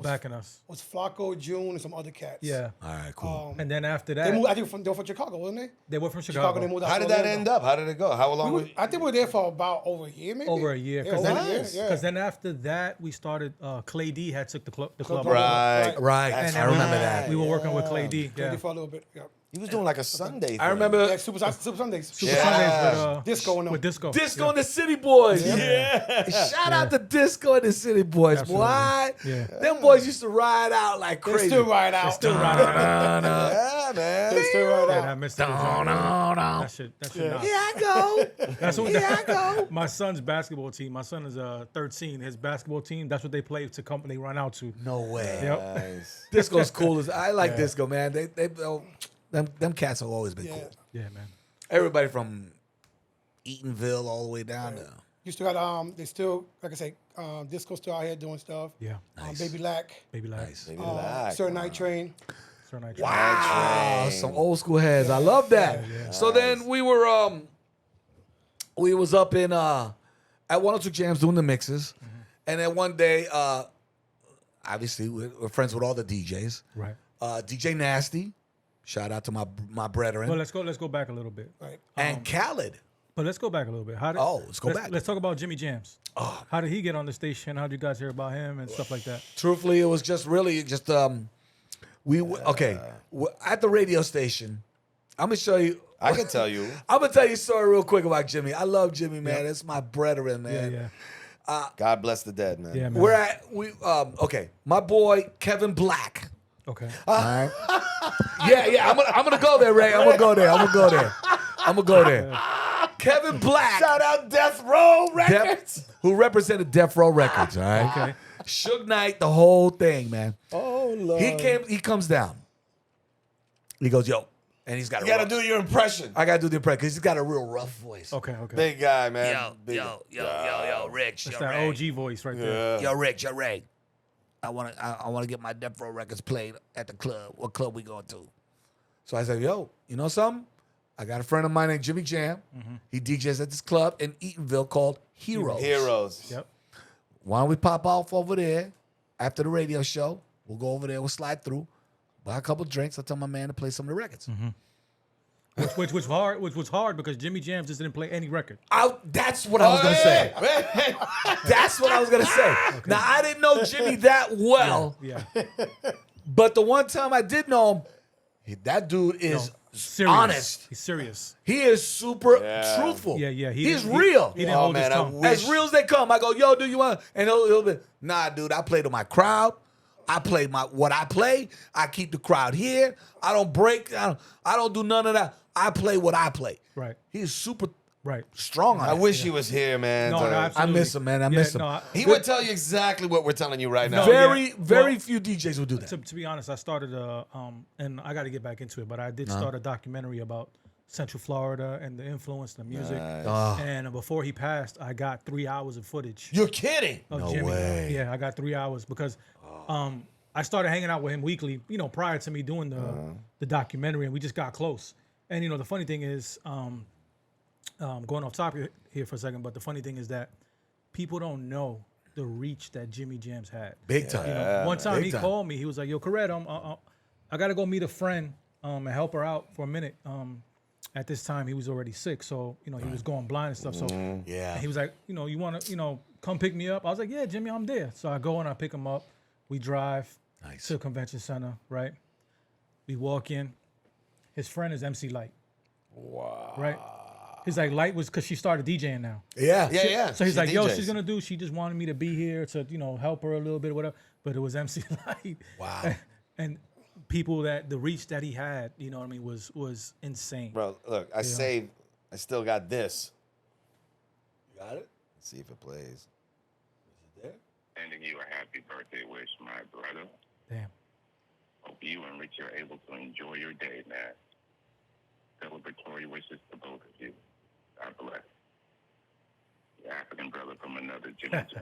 Backing us. Was Flacco, June, and some other cats. Yeah. All right, cool. And then after They that, moved. I think they were from Chicago, wasn't they? they were from Chicago. Chicago. They moved out How to did that Orlando. end up? How did it go? How long? I think we were there for about over a year, maybe. Over a year. Yeah, Because over then, a year. Nice. Yeah. then after that, we started, Clay D had took the club over. Right. Right, That's I remember that. We were working with Clay D. Yeah. Yeah. For a little bit. Yeah. He was doing like a Sunday. I thing. remember Yeah, Super Sundays. Super Yeah. Sundays with, Disco and them. with Disco. Disco and the City Boys. Yeah. Shout out to Disco and the City Boys. Absolutely. What? Yeah. Them boys used to ride out like They crazy. still ride out. Still riding around. Yeah, man. They still ride Yeah, out. that missed That shit not. Here I go. That's what Here I go. my son's basketball team. My son is 13. His basketball team. That's what they play to come. They run out to. No way. Yep. Nice. Disco's cool. I like Disco, man. Them cats have always been cool. Yeah, man. Everybody from Eatonville all the way down to You still got they still, like I say, Disco still out here doing stuff. Yeah. Baby Lack, Baby like. nice. Maybe relax. Sir Night Train. Sir Night Wow, some old school heads. I love that. So then we was up in at 102 Jamz doing the mixes, and then one day, obviously we're friends with all the DJs. Right. DJ Nasty, shout out to my brethren, Well, let's go back a little bit. Right. and Khaled. But let's go back a little bit. How did, Let's go back. Let's talk about Jimmy Jamz. How did he get on the station? How did you guys hear about him and stuff like that? Truthfully, it was just really just at the radio station. I'm gonna show you. I can tell you. I'm gonna tell you a story real quick about Jimmy. I love Jimmy, man. That's my brethren, man. Yeah. God bless the dead, man. Yeah, man. We're at okay. My boy Kevin Black. Okay. All right. Yeah. I'm gonna go there, Ray. I'm gonna go there. Kevin Black, Shout out Death Row Records. who represented Death Row Records. All right. Okay. Suge Knight, the whole thing, man. Oh Lord. He comes down. He goes, yo, and he's got. You gotta do your impression. I gotta do the impression because he's got a real rough voice. Okay. Big guy, man. Big Yo, Rich. That's that OG voice right there. Yeah. Yo, Ray. I wanna get my Death Row Records played at the club. What club we going to? So I said, yo, you know something? I got a friend of mine named Jimmy Jam. He DJs at this club in Eatonville called Heroes. Heroes. Yep. Why don't we pop off over there after the radio show? We'll go over there. We'll slide through, buy a couple drinks. I'll tell my man to play some of the records. Which was hard because Jimmy Jamz just didn't play any record. That's what I was gonna say. That's what I was gonna say. Now I didn't know Jimmy that well, Yeah. but the one time I did know him, that dude is Serious. honest. He's serious. He is super Yeah. truthful. Yeah. He's real. He didn't Oh, hold man, his I tongue. wish- As real as they come. I go, yo, do you want? And he'll be, nah, dude. I play to my crowd. I play what I play. I keep the crowd here. I don't break. I don't do none of that. I play what I play. Right. He's super Right. strong on I it. wish he was here, man. No, absolutely. I miss him, man. I miss him. He would tell you exactly what we're telling you right now. Very Well, few DJs will do that. To be honest, I started and I got to get back into it, but I did start a documentary about Central Florida and the influence, the music. And before he passed, I got 3 hours of footage You're kidding. of No Jimmy. way. Yeah, I got 3 hours because I started hanging out with him weekly, prior to me doing the documentary, and we just got close. And the funny thing is, going off topic here for a second, but the funny thing is that people don't know the reach that Jimmy Jamz had. Big time. One time big he time. called me. He was like, "Yo, Corette, I gotta go meet a friend and help her out for a minute. At this time, he was already sick, so he was going blind and stuff. So Yeah. he was like, you want to, come pick me up? I was like, yeah, Jimmy, I'm there. So I go and I pick him up. We drive to the convention center, right? We walk in. His friend is MC Light. Wow. Right? He's like, Light was because she started DJing now. Yeah. Yeah. So he's She like, yo, DJs. she's gonna do. She just wanted me to be here to, help her a little bit, or whatever. But it was MC Light. Wow. And people the reach that he had, was insane. Bro, look, I still got this. You got it? Let's see if it plays. Sending you a happy birthday wish, my brother. Damn. Hope you and Rich are able to enjoy your day, man. Celebratory wishes to both of you. God bless. Your African brother from another Jimmy Jam.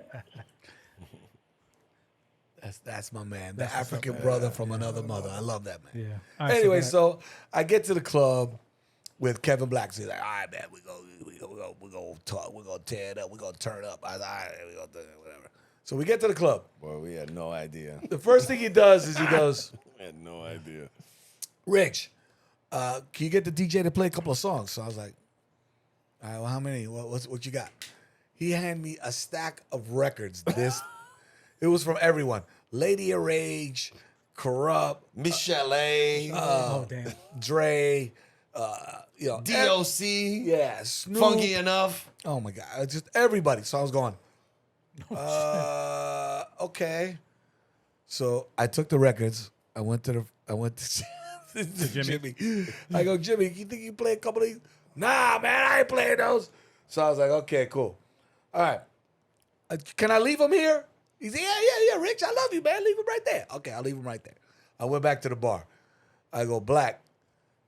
That's my man. The African brother from another mother. I love that, man. Yeah. All right, Anyway, so so I get to the club with Kevin Black. So he's like, all right, man, we go talk, we're gonna tear it up, we're gonna turn up. I was like, all right, we gonna do it, whatever. So we get to the club. Boy, we had no idea. The first thing he does is he goes, We had no idea. Rich, can you get the DJ to play a couple of songs? So I was like, all right, well, how many? What you got? He handed me a stack of records. It was from everyone. Lady of Rage, Corrupt, Michelle, oh damn. Dre, DOC, yeah, Snoop. Funky Enough. Oh my God, just everybody. So I was going, okay. So I took the records. I went to Jimmy. I go, Jimmy, you think you play a couple of these? Nah, man, I ain't playing those. So I was like, okay, cool. All right. Can I leave them here? He said, yeah, Rich, I love you, man. Leave them right there. Okay, I'll leave them right there. I went back to the bar. I go, Black,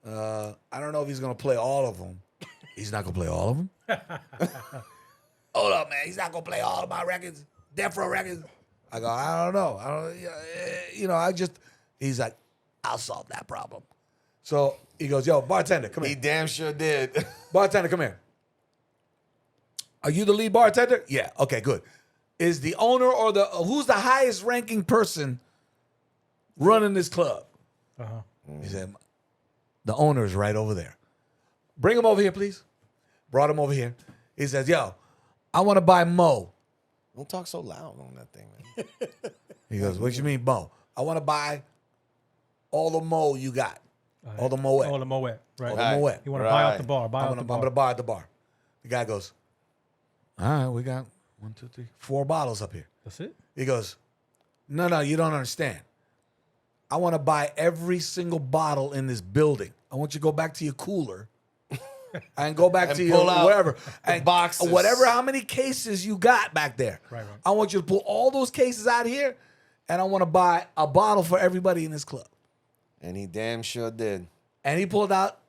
I don't know if he's going to play all of them. He's not going to play all of them? Hold up, man. He's not going to play all of my records. Death Row records. I go, I don't know. He's like, I'll solve that problem. So he goes, yo, bartender, come He here. damn sure did. Bartender, come here. Are you the lead bartender? Yeah. Okay, good. Is the owner or who's the highest ranking person running this club? Uh-huh. He said, the owner is right over there. Bring him over here, please. Brought him over here. He says, yo, I want to buy Mo. Don't talk so loud on that thing, man. He goes, what you mean, Mo? I want to buy all the Mo you got. All the Moet. All the Moet, right? All the Moet. You want to buy out the Right. bar? I'm going to buy at the bar. The guy goes, all right, we got 1, 2, 3, 4 bottles up here. That's it. He goes, no, you don't understand. I want to buy every single bottle in this building. I want you to go back to your cooler and go back And to your pull out wherever. the And boxes. whatever, how many cases you got back there. Right. I want you to pull all those cases out here, and I want to buy a bottle for everybody in this club. And he damn sure did. And he pulled out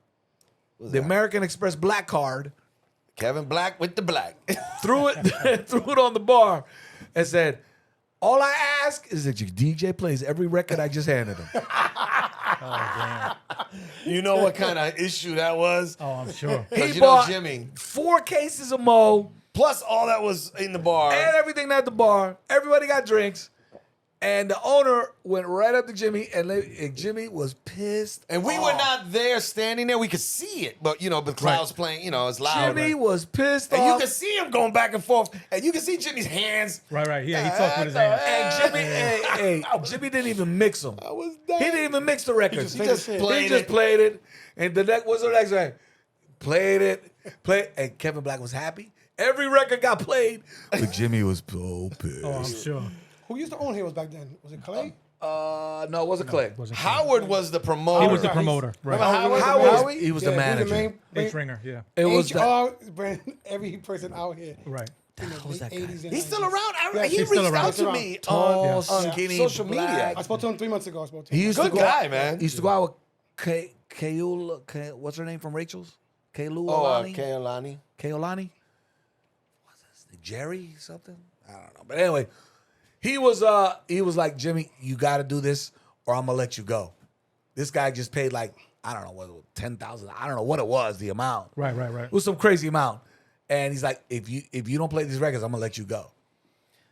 What's the that? American Express black card, Kevin Black with the black. threw it on the bar, and said, all I ask is that your DJ plays every record I just handed him. You know what kind of issue that was? Oh, I'm sure. Because He you know bought Jimmy. 4 cases of Mo Plus all that was in the bar. and everything at the bar. Everybody got drinks. And the owner went right up to Jimmy, and Jimmy was pissed. And we were not there standing there. We could see it. But, the clouds playing, it's loud. Jimmy was pissed And off. you could see him going back and forth. And you can see Jimmy's hands. Right. Yeah, he talked with his hands. And Jimmy, Jimmy didn't even mix them. I was He didn't even mix the records. He just played it. He just played it. And what's the next thing? Played it. And Kevin Black was happy. Every record got played. But Jimmy was so pissed. Oh, I'm sure. Who used to own Heroes back then? Was it Clay? No, it wasn't Clay. Wasn't Howard was the promoter. He was the promoter, right? Remember Howard, he was the Yeah, manager. H ringer, yeah. It was the, HR, every person out here. Right. Was that 80s and He's still 90s. around. Yeah, He he's still reached around. out to me Tall, on skinny, social black. media. I spoke to him 3 months ago. I spoke to him. he used Good to go, guy, man. He used to go out with Kayula. What's her name from Rachel's? Kaylani. Kaylani. Kaylani. What's this? Jerry something? I don't know. But anyway, he was like, Jimmy, you got to do this, or I'm gonna let you go. This guy just paid like, I don't know what it was, 10,000. I don't know what it was, the amount. Right. It was some crazy amount. And he's like, if you don't play these records, I'm gonna let you go.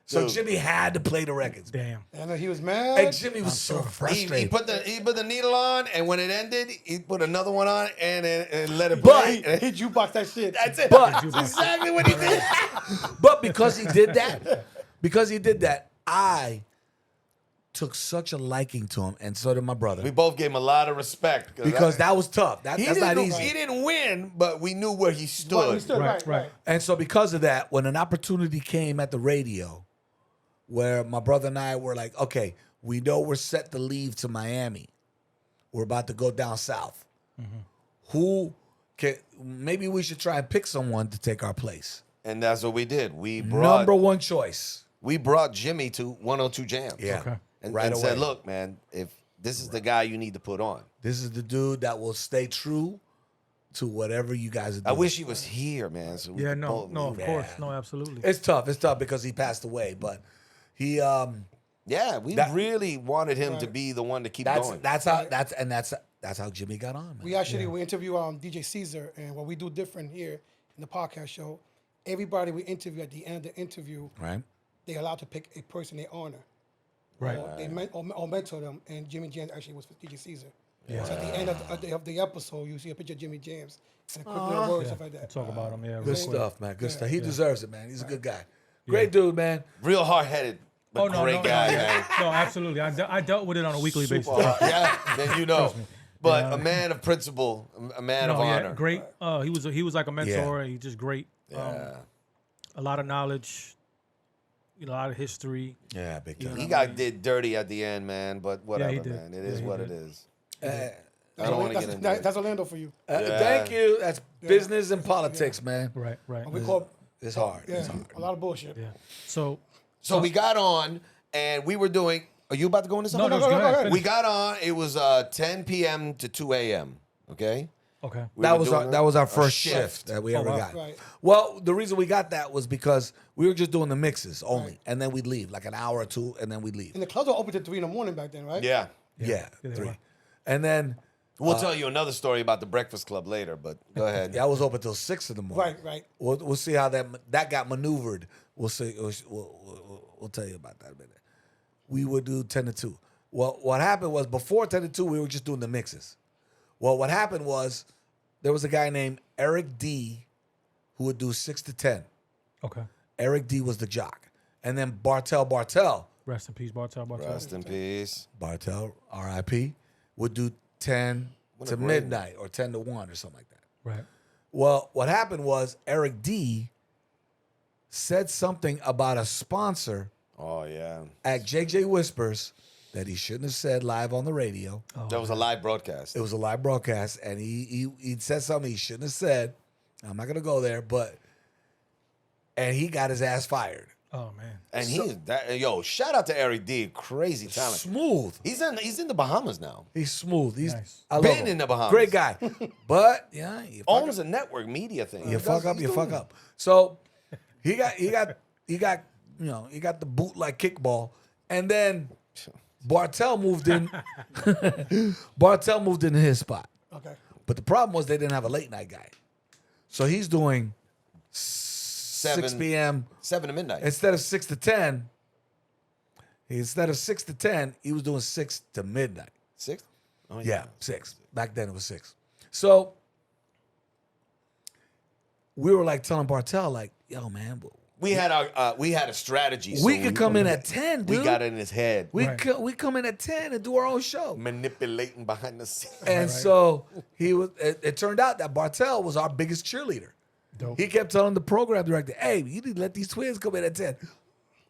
So Dude. Jimmy had to play the records. Damn. I know he was mad. And Jimmy was so frustrated. He put the needle on, and when it ended, he put another one on and let it But- play. He jukebox that shit. That's it. But- That's exactly what he did. But because he did that, I took such a liking to him, and so did my brother. We both gave him a lot of respect Because that was tough. That's not easy. He didn't win, but we knew where he stood. Right, we stood Right, right. right. And so because of that, when an opportunity came at the radio where my brother and I were like, okay, we know we're set to leave to Miami. We're about to go down south. Who can, maybe we should try and pick someone to take our place. And that's what we did. We brought Number one choice. we brought Jimmy to 102 Jams. Yeah. Okay. And, Right and away. said, look, man, if this is the guy you need to put on. This is the dude that will stay true to whatever you guys are doing. I wish he was here, man. So we Yeah, could no, both of leave. course. No, absolutely. It's tough. It's tough because he passed away, but he Yeah, we That- really wanted him to be the one to keep that's going. that's how Jimmy got on, man. We interview DJ Caesar, and what we do different here in the podcast show, everybody we interview at the end of the interview, Right? they're allowed to pick a person they honor. Right. Or they or mentor them, and Jimmy Jams actually was DJ Caesar. So at the end of the episode, you see a picture of Jimmy Jams and a quick little word, stuff like that. Talk about him, yeah. real Good quick. stuff, man. Good stuff. He deserves it, man. He's a good guy. Great dude, man. Real hard-headed, but Oh, no, great guy, man. No, absolutely. I dealt with it on a weekly basis. Super hard. Yeah, then you know. But Yeah. a man of principle, a man of No, yeah, honor. great. He was like a mentor. He just great. Yeah. A lot of knowledge. A lot of history. Yeah, big time. He did dirty at the end, man, but whatever, he did. man. It is Yeah, he what did. it is. That's, I don't want to get into it. that's Orlando for you. Thank you. That's business and politics, man. Right, right. We call It's hard. yeah, It's hard. a lot of bullshit. Yeah. So So we got on, and we were doing. Are you about to go into something? No, go ahead. We got on. It was 10 p.m. to 2 a.m. Okay. okay. We That were was doing our a first shift that we ever wow. got. Right. Well, the reason we got that was because we were just doing the mixes only, and then we'd leave like an hour or two, and then we'd leave. And the clubs were open till 3 in the morning back then, right? Yeah. Yeah, they 3. were. And then We'll tell you another story about the Breakfast Club later, but go ahead. that was open till 6 in the morning. Right, right. We'll see how that got maneuvered. We'll see. We'll tell you about that in a minute. We would do 10 to 2. Well, what happened was before 10 to 2, we were just doing the mixes. Well, what happened was there was a guy named Eric D who would do 6 to 10. Okay. Eric D was the jock. And then Bartel, Rest in peace, Bartel. Rest in peace. R.I.P., would do 10 What to a great midnight or 10 to 1 or something like that. Right. Well, what happened was Eric D said something about a sponsor Oh yeah. at JJ Whispers that he shouldn't have said live on the radio. That was a live broadcast. It was a live broadcast, and he said something he shouldn't have said. I'm not gonna go there, and he got his ass fired. Oh man. And shout out to Eric D. Crazy talent. Smooth. He's in the Bahamas now. He's smooth. He's Nice. I love Been him. in the Bahamas. Great guy, but yeah, you fuck Owns a network media thing. You fuck up, you fuck up. So he got the boot like kickball, and then Bartel moved in. Bartel moved into his spot, Okay. but the problem was they didn't have a late night guy, so he's doing 6 p.m. 7 to midnight. instead of 6 to 10. Instead of 6 to 10, he was doing 6 to midnight. 6? Oh, Yeah, 6. Back then it was 6. So we were like telling Bartel, like, yo, man, We had a strategy. we so could come in at 10, dude. We got it in his head. We Right. we come in at 10 and do our own show. Manipulating behind the scenes. And so he was. It turned out that Bartel was our biggest cheerleader. Dope. He kept telling the program director, "Hey, you need to let these twins come in at 10."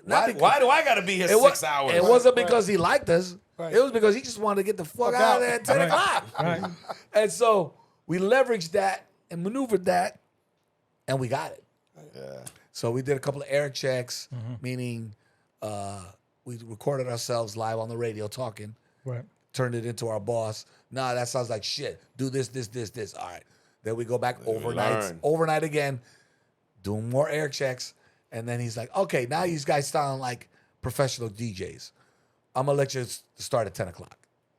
Why do I gotta be here It 6 hours? It wasn't because he liked us. Right. It was because he just wanted to get the fuck out of there at 10 Right. o'clock. Right. And so we leveraged that and maneuvered that, and we got it. Yeah. So we did a couple of air checks, meaning we recorded ourselves live on the radio talking, Right. turned it into our boss. Nah, that sounds like shit. Do this. All right. Then we go back overnight again, doing more air checks. And then he's like, okay, now you guys sound like professional DJs. I'm going to let you start at 10 o'clock.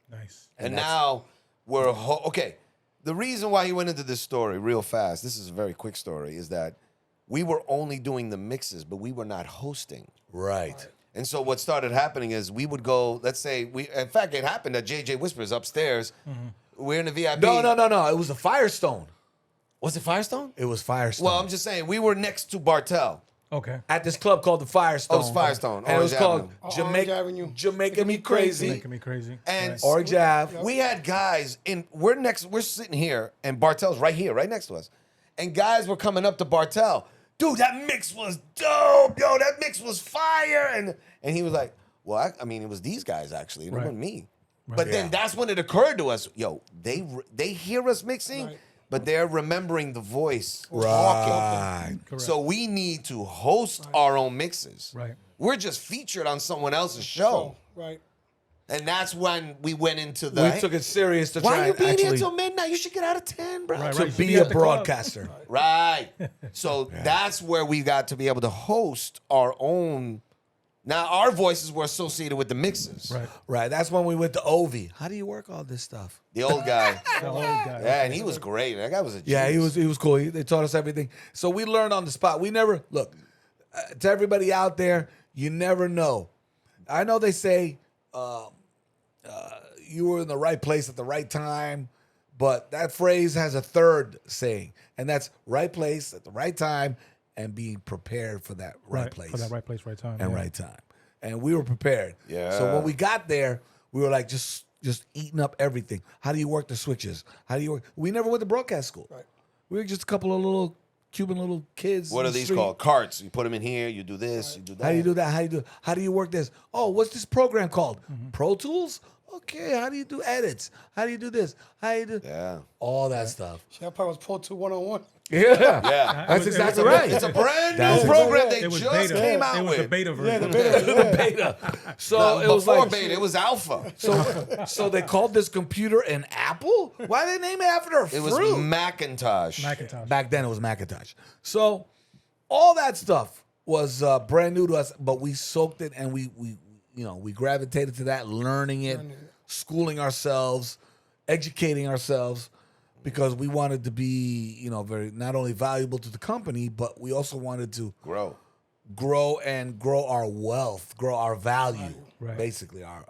Nice. And now we're okay. The reason why he went into this story real fast, this is a very quick story, is that we were only doing the mixes, but we were not hosting. Right. And so what started happening is we would go, let's say, in fact, it happened at JJ Whispers upstairs. We're in the VIP. No. It was a Firestone. Was it Firestone? It was Firestone. Well, I'm just saying, we were next to Bartell. Okay. at this club called the Firestone. Oh, it's Firestone. And it was Orange called Avenue. Orange Avenue. Jamaica Me Crazy. Making me crazy. And Right. Orange Ave. we had guys we're sitting here, and Bartell's right here, right next to us. And guys were coming up to Bartell. Dude, that mix was dope. Yo, that mix was fire. And he was like, well, I mean, it was these guys actually. It Right. wasn't me. Right. But then that's when it occurred to us, yo, they hear us mixing, Right. but they're remembering the voice talking. Right. Correct. So we need to host our own mixes. Right. We're just featured on someone else's show. Right. And that's when we went into the... We took it serious to Why try you and being here actually till midnight? You should get out of 10, bro. Right, to right. You should be be a at the club. broadcaster. Right. So that's where we got to be able to host our own. Now our voices were associated with the mixes. Right. Right. That's when we went to Ovi. How do you work all this stuff? The old guy. The old guy. Yeah, and he was great. That guy was a Yeah, genius. he was cool. They taught us everything. So we learned on the spot. We never look to everybody out there. You never know. I know they say you were in the right place at the right time, but that phrase has a third saying, and that's right place at the right time and being prepared for that right place. For that right place, right time. and yeah. right time. And we were prepared. Yeah. So when we got there, we were like just eating up everything. How do you work the switches? How do you work? We never went to broadcast school. Right. We were just a couple of little Cuban little kids. What in are the these street. called? Carts. You put them in here. You do this. You do that. How do you do that? How do you work this? Oh, what's this program called? Pro Tools? Okay, how do you do edits? How do you do this? How do you do Yeah. all that stuff? That part was Pro 2 101. Yeah. Yeah. That's exactly right. It's a brand That's new program they It was just beta. came out It was with. the beta Yeah, version. the beta. Beta. So No, it was before like beta, it was alpha. So they called this computer an Apple? Why did they name it after a It was fruit? Macintosh. Macintosh. Back then it was Macintosh. So all that stuff was brand new to us, but we soaked it and we gravitated to that, learning it, schooling ourselves, educating ourselves, because we wanted to be, very not only valuable to the company, but we also wanted to Grow. grow our wealth, grow our value, Right. basically our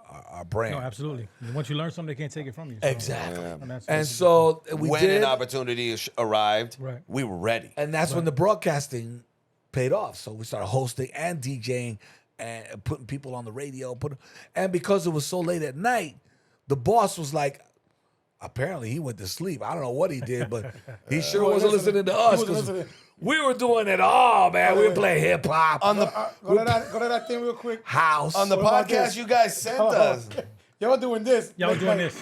brand. No, absolutely. Once you learn something, they can't take it from you. So- Exactly. And that's And so we when did, an opportunity arrived, Right. we were ready. and that's when the broadcasting paid off. So we started hosting and DJing and putting people on the radio. And because it was so late at night, the boss was like, apparently he went to sleep. I don't know what he did, but he sure wasn't listening to us He wasn't because listening. we were doing it all, man. We were playing hip hop, On the Go to that thing real quick. house. on the What about podcast this? you guys sent us. Y'all doing this. Y'all doing this.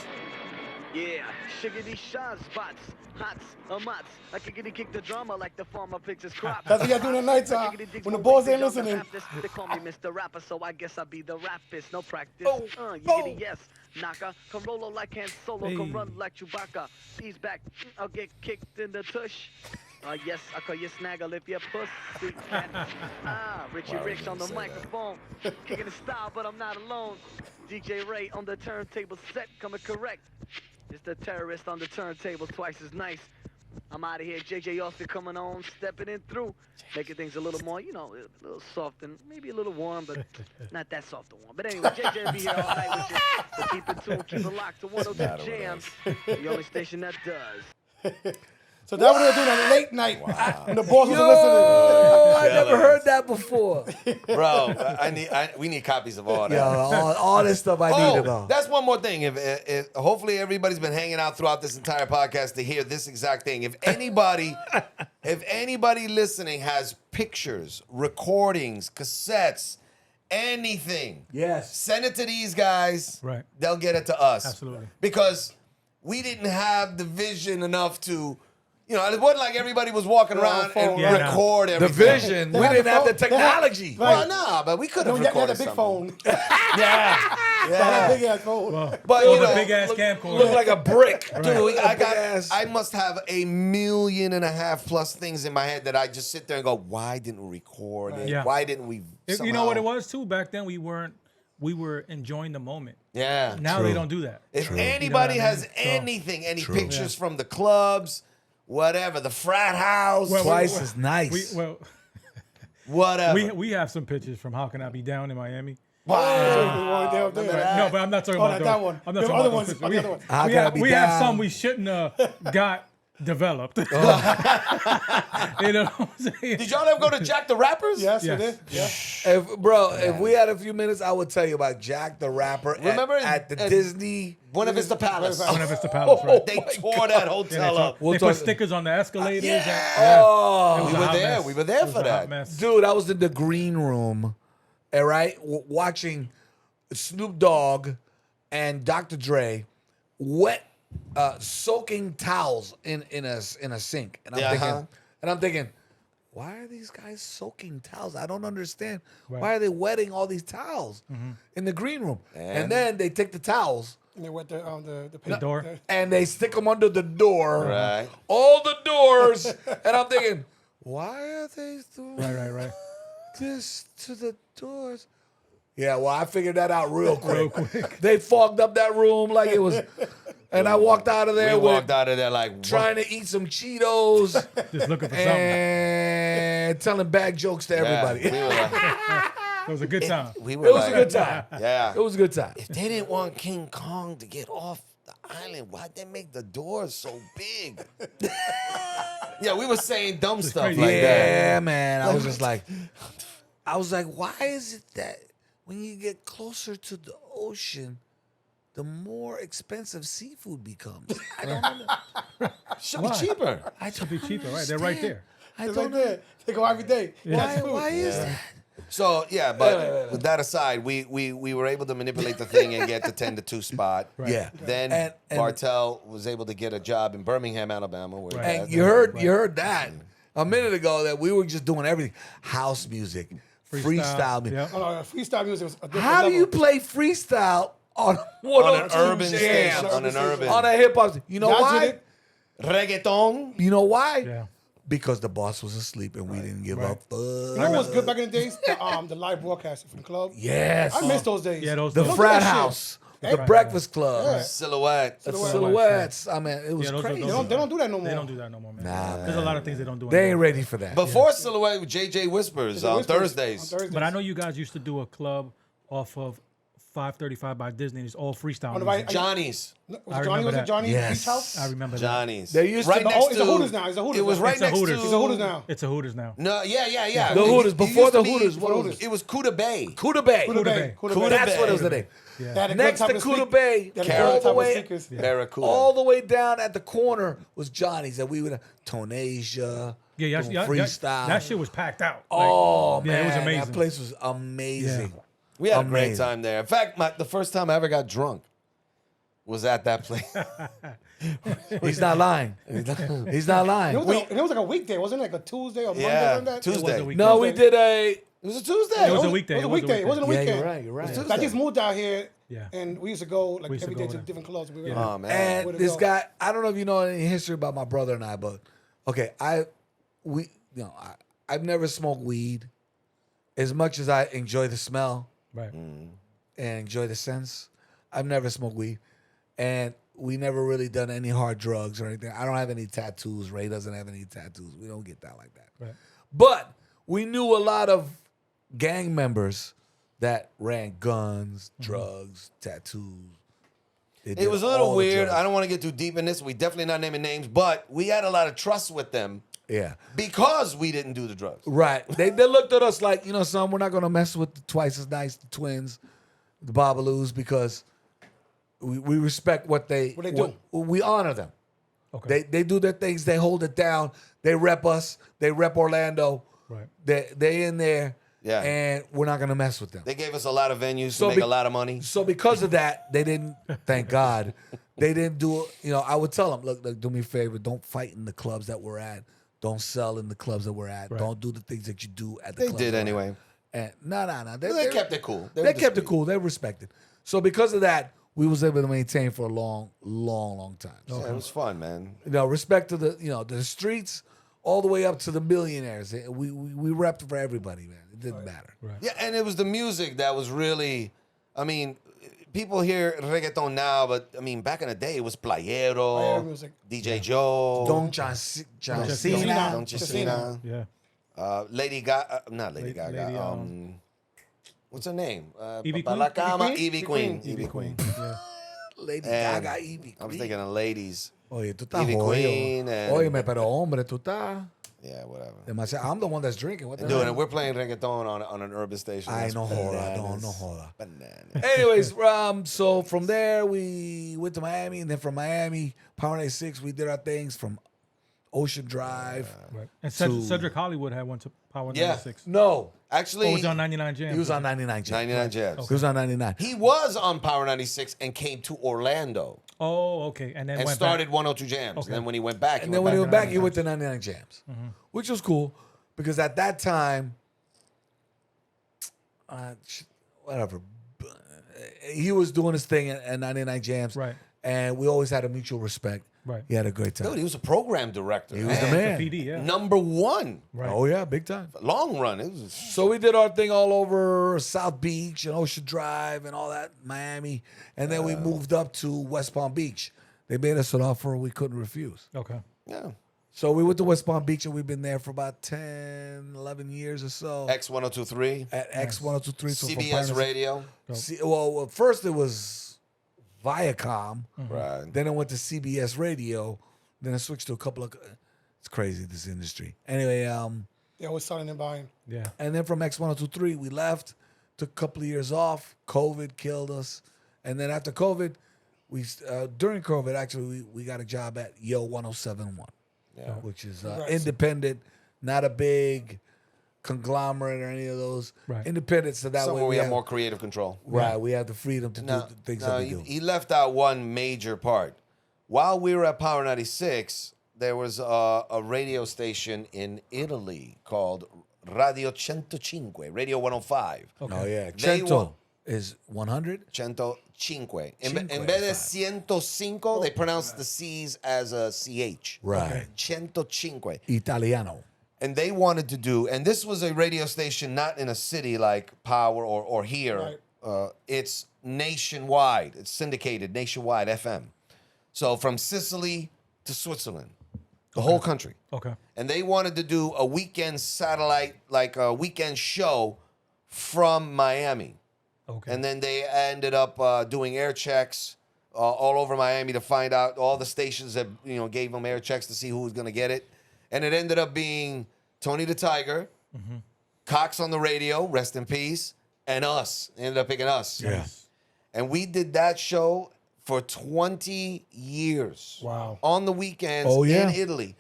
Yeah, shiggity shot spots, hots, amots. I kick the drama like the farmer picks his crop. That's what y'all doing at nighttime when the boys ain't listening. They call me Mr. Rapper, so I guess I'll be the rappist. No practice. Oh, Yiggity yes, knocker. Can roll like Han Solo, Hey. can run like Chewbacca. He's back, I'll get kicked in the tush. Yes, I call you snaggle if you're pussy cat. Richie Ricks on the microphone. Kicking the style, but I'm not alone. DJ Ray on the turntable set, coming correct. It's the terrorist on the turntable, twice as nice. I'm out of here, JJ Austin coming on, stepping in through, making things a little more, a little soft and maybe a little warm, but not that soft or warm. But anyway, JJ will be here all night with you. So keep it tuned, keep it locked to 102 Jams, the only station that does. So that what they were doing at late night when the boys wasn't Oh, I never heard that before. Bro, we need copies of all that. Yo, all this stuff I need to know. Oh, that's one more thing. If hopefully everybody's been hanging out throughout this entire podcast to hear this exact thing. If anybody listening has pictures, recordings, cassettes, anything, Yes. send it to these guys. Right. They'll get it to us. Absolutely. Because we didn't have the vision enough to, it wasn't like everybody was walking around and Yeah, no. record The everything. vision. We didn't have the technology. Well, nah, but we could have You had a recorded big something. phone. Yeah. That big ass phone. But Or the big ass camcorder. Look like a brick. dude, ass. I must have 1.5 million plus things in my head that I just sit there and go, why didn't we record it? Yeah. Why didn't we? You know what it was too? Back then we were enjoying the moment. Yeah. Now they don't do that. If You know anybody what I mean? has So- anything, any pictures from the clubs, whatever, the frat house, Twice is nice. whatever. We have some pictures from How Can I Be Down in Miami. Wow. Remember that? No, but I'm not talking Oh, about that those. one. I'm not The talking other about ones. those Oh, the other one. How can I be we have down? some we shouldn't have got developed. You know what I'm saying? Did y'all ever go to Jack the Rappers? Yes, Yes. it is. Yeah. If we had a few minutes, I would tell you about Jack the Rapper. Remember at the at- Disney? Buena Vista Palace. Whenever it's the palace, right? They tore that hotel up. They put stickers on the escalators. Yeah. Oh, It was We a were hot there. mess. We were there It was for a hot that. mess. dude, I was in the green room, all right, watching Snoop Dogg and Dr. Dre wet, soaking towels in a sink, and I'm thinking, why are these guys soaking towels? I don't understand. Right. Why are they wetting all these towels in the green room? And then they take the towels And they went the The door. and they stick them under the door, Right. all the doors, and I'm thinking, why are they doing Right. this to the doors? Yeah, well, I figured that out real quick. Real quick. They fogged up that room like it was, and I walked out of there We walked out of there like trying to eat some Cheetos Just looking for something. and telling bad jokes to everybody. We were like, It was a good time. we were It was like, a good time. Yeah. It was a good time. If they didn't want King Kong to get off the island, why'd they make the doors so big? Yeah, we were saying dumb stuff crazy. like that. Yeah, man. I was just like, why is it that when you get closer to the ocean, the more expensive seafood becomes? I don't know. Should be cheaper. I Should be don't cheaper, right? They're right understand. there. I It's don't right know. there. They go every day. Why is that? So yeah, but with that aside, we were able to manipulate the thing and get the 10-2 spot. Right. Yeah. Then And- Bartel was able to get a job in Birmingham, Alabama. Where Right. And you heard that a minute ago that we were just doing everything. House music, freestyle music. Yep. Oh, no, freestyle music was a different How do level. you play freestyle on an 102 urban jam? station, on an urban. On a hip hop? You know Y'all why? did it? reggaeton. You know why? Yeah. Because the boss was asleep and we didn't give Right. a fuck. You know what was good back in the days? The live broadcasting from the club. Yes. I miss those days. Yeah, those The days. Don't do frat that shit. house, the Right. Breakfast Club, Yeah. Silhouette. the Silhouette. silhouettes. I mean, it was Yeah, those are- crazy. those They don't do that no more. They don't do that no more, man. Nah, There's a lot of things they don't do They ain't anymore. ready for that. Before Silhouette with JJ Whispers on Whispers Thursdays. On Thursdays. But I know you guys used to do a club off of 535 by Disney. It's all freestyle On the music. right- Johnny's. Was I it Johnny? remember Was it that. Johnny? Yes. Beach House? I remember that. Johnny's. They used right to- next it's to a Hooters now. It's a Hooters It was now. right It's a next Hooters. to It's a Hooters now. It's a Hooters now. No, yeah. The Hooters, It before used the to be- Hooters, what was it? It was Cuda Bay. Kuda Bay. Kuda Bay. Bay. Kuda Bay. That's what it was the Bay. name. Yeah. They had a Next good to type of Kuda sneak- Bay, they had a all good the type of way- sneakers. Barracuda. All the way down at the corner was Johnny's, and we would Tonasia. Yeah, doing yeah, freestyle. that shit was packed out. Oh yeah, man, it was amazing. that place was amazing. We had a great Amazing. time there. In fact, the first time I ever got drunk was at that place. He's not lying. He's not lying. It was like a weekday, wasn't it? Like a Tuesday or Monday Yeah, or that? Tuesday. It was a weekday. No, we did a. It was a Tuesday. It was a weekday. It was a weekday. It wasn't a Yeah, weekend. you're right. You're right. Tuesday. I just moved out here, Yeah. and we used to go like We used to every go day over to there. different clubs. We were Oh man. And Way to this go. guy, I don't know if you know any history about my brother and I, but okay, I've never smoked weed. As much as I enjoy the smell Right. and enjoy the sense, I've never smoked weed, and we never really done any hard drugs or anything. I don't have any tattoos. Ray doesn't have any tattoos. We don't get that like that. Right. But we knew a lot of gang members that ran guns, drugs, tattoos. They It did was a all little the weird. drugs. I don't want to get too deep in this. We definitely not naming names, but we had a lot of trust with them Yeah. because we didn't do the drugs. Right. They looked at us like, son, we're not going to mess with the Twice as Nice, the Twins, the Babalus, because we respect what they do. We honor them. Okay. They do their things. They hold it down. They rep us. They rep Orlando. Right. They in there. Yeah. And we're not going to mess with them. They gave us a lot of venues So to make be- a lot of money. So because of that, they didn't, thank God, they didn't do, I would tell them, look, do me a favor. Don't fight in the clubs that we're at. Don't sell in the clubs that we're at. Right. Don't do the things that you do at the They clubs. did we're at. anyway. And no. They kept it cool. They were kept it discreet. cool. They respected. So because of that, we was able to maintain for a long time. So, Yeah, it was fun, man. respect to the streets all the way up to the millionaires. We repped for everybody, man. It didn't matter. Right. Yeah, and it was the music that was really, I mean, people hear reggaeton now, but I mean, back in the day, it was Playero, Playero music. DJ Joe, Don Chesina. Chancina. Don Chesina, Yeah. Lady Gaga, not Lady Lady- Gaga. Lady, What's her name? Evie Pa' Queen? la cama, Evie Evie Queen? Queen. Evie Queen. Yeah. Lady And Gaga, Evie. I was thinking of ladies. Oye, tú estás Evie Queen jodido. and- Óyeme, pero hombre, tú estás Yeah, whatever. demasiado. I'm the one that's drinking. What the Dude, hell? and we're playing reggaeton on an urban station. Ay, That's no joda, bananas. no joda. Bananas. Anyways, so from there we went to Miami, and then from Miami, Power 96, we did our things from Ocean Drive. Right. And To- Cedric Hollywood had one to Power Yeah. 96. No, Actually, Oh, was he on 99 Jam? he was on 99 Jams. 99 Jams. He was on 99. He was on Power 96 and came to Orlando Oh, okay. And then and went started back. 102 Jams. Okay. And then when he went back, And then when he went to back, he went to 99 Jams, which was cool because at that time, whatever, he was doing his thing at 99 Jams. Right. And we always had a mutual respect. Right. He had a great time. dude, he was a program director. He was the man. PD, yeah. Number one. Right. Oh, yeah, big time. Long run. It was So we did our thing all over South Beach and Ocean Drive and all that, Miami. And then we moved up to West Palm Beach. They made us an offer we couldn't refuse. Okay. yeah. So we went to West Palm Beach and we've been there for about 10, 11 years or so. X1023. At X1023. So from CBS Partners- Radio. Well, first it was Viacom. Right. Then I went to CBS Radio. Then I switched to a couple of. It's crazy, this industry. Anyway, They always selling and buying. Yeah. and then from X1023, we left, took a couple of years off. COVID killed us. And then after COVID, during COVID, actually, we got a job at Yo 1071, which is Congrats. independent, not a big conglomerate or any of those. Right. Independent, so that Somewhere way we have have more creative control. Right, we have the freedom to do No, the things no, that we he, do. he left out one major part. While we were at Power 96, there was a radio station in Italy called Radio 105, Radio 105. Okay. Oh yeah, They Cento want- is 100. 105. En Cinque, vez de five. 105, they pronounce the C's as a CH. Right. 105. Italiano. And they wanted to do, and this was a radio station not in a city like Power or here. Right. It's nationwide. It's syndicated nationwide FM. So from Sicily to Switzerland, the whole country. Okay. And they wanted to do a weekend satellite, like a weekend show from Miami. Okay. And then they ended up doing air checks all over Miami to find out all the stations that gave them air checks to see who was going to get it. And it ended up being Tony the Tiger, Cox on the radio, rest in peace, and us. They ended up picking us. Yeah. And we did that show for 20 years. Wow. On the weekends Oh, yeah. in Italy.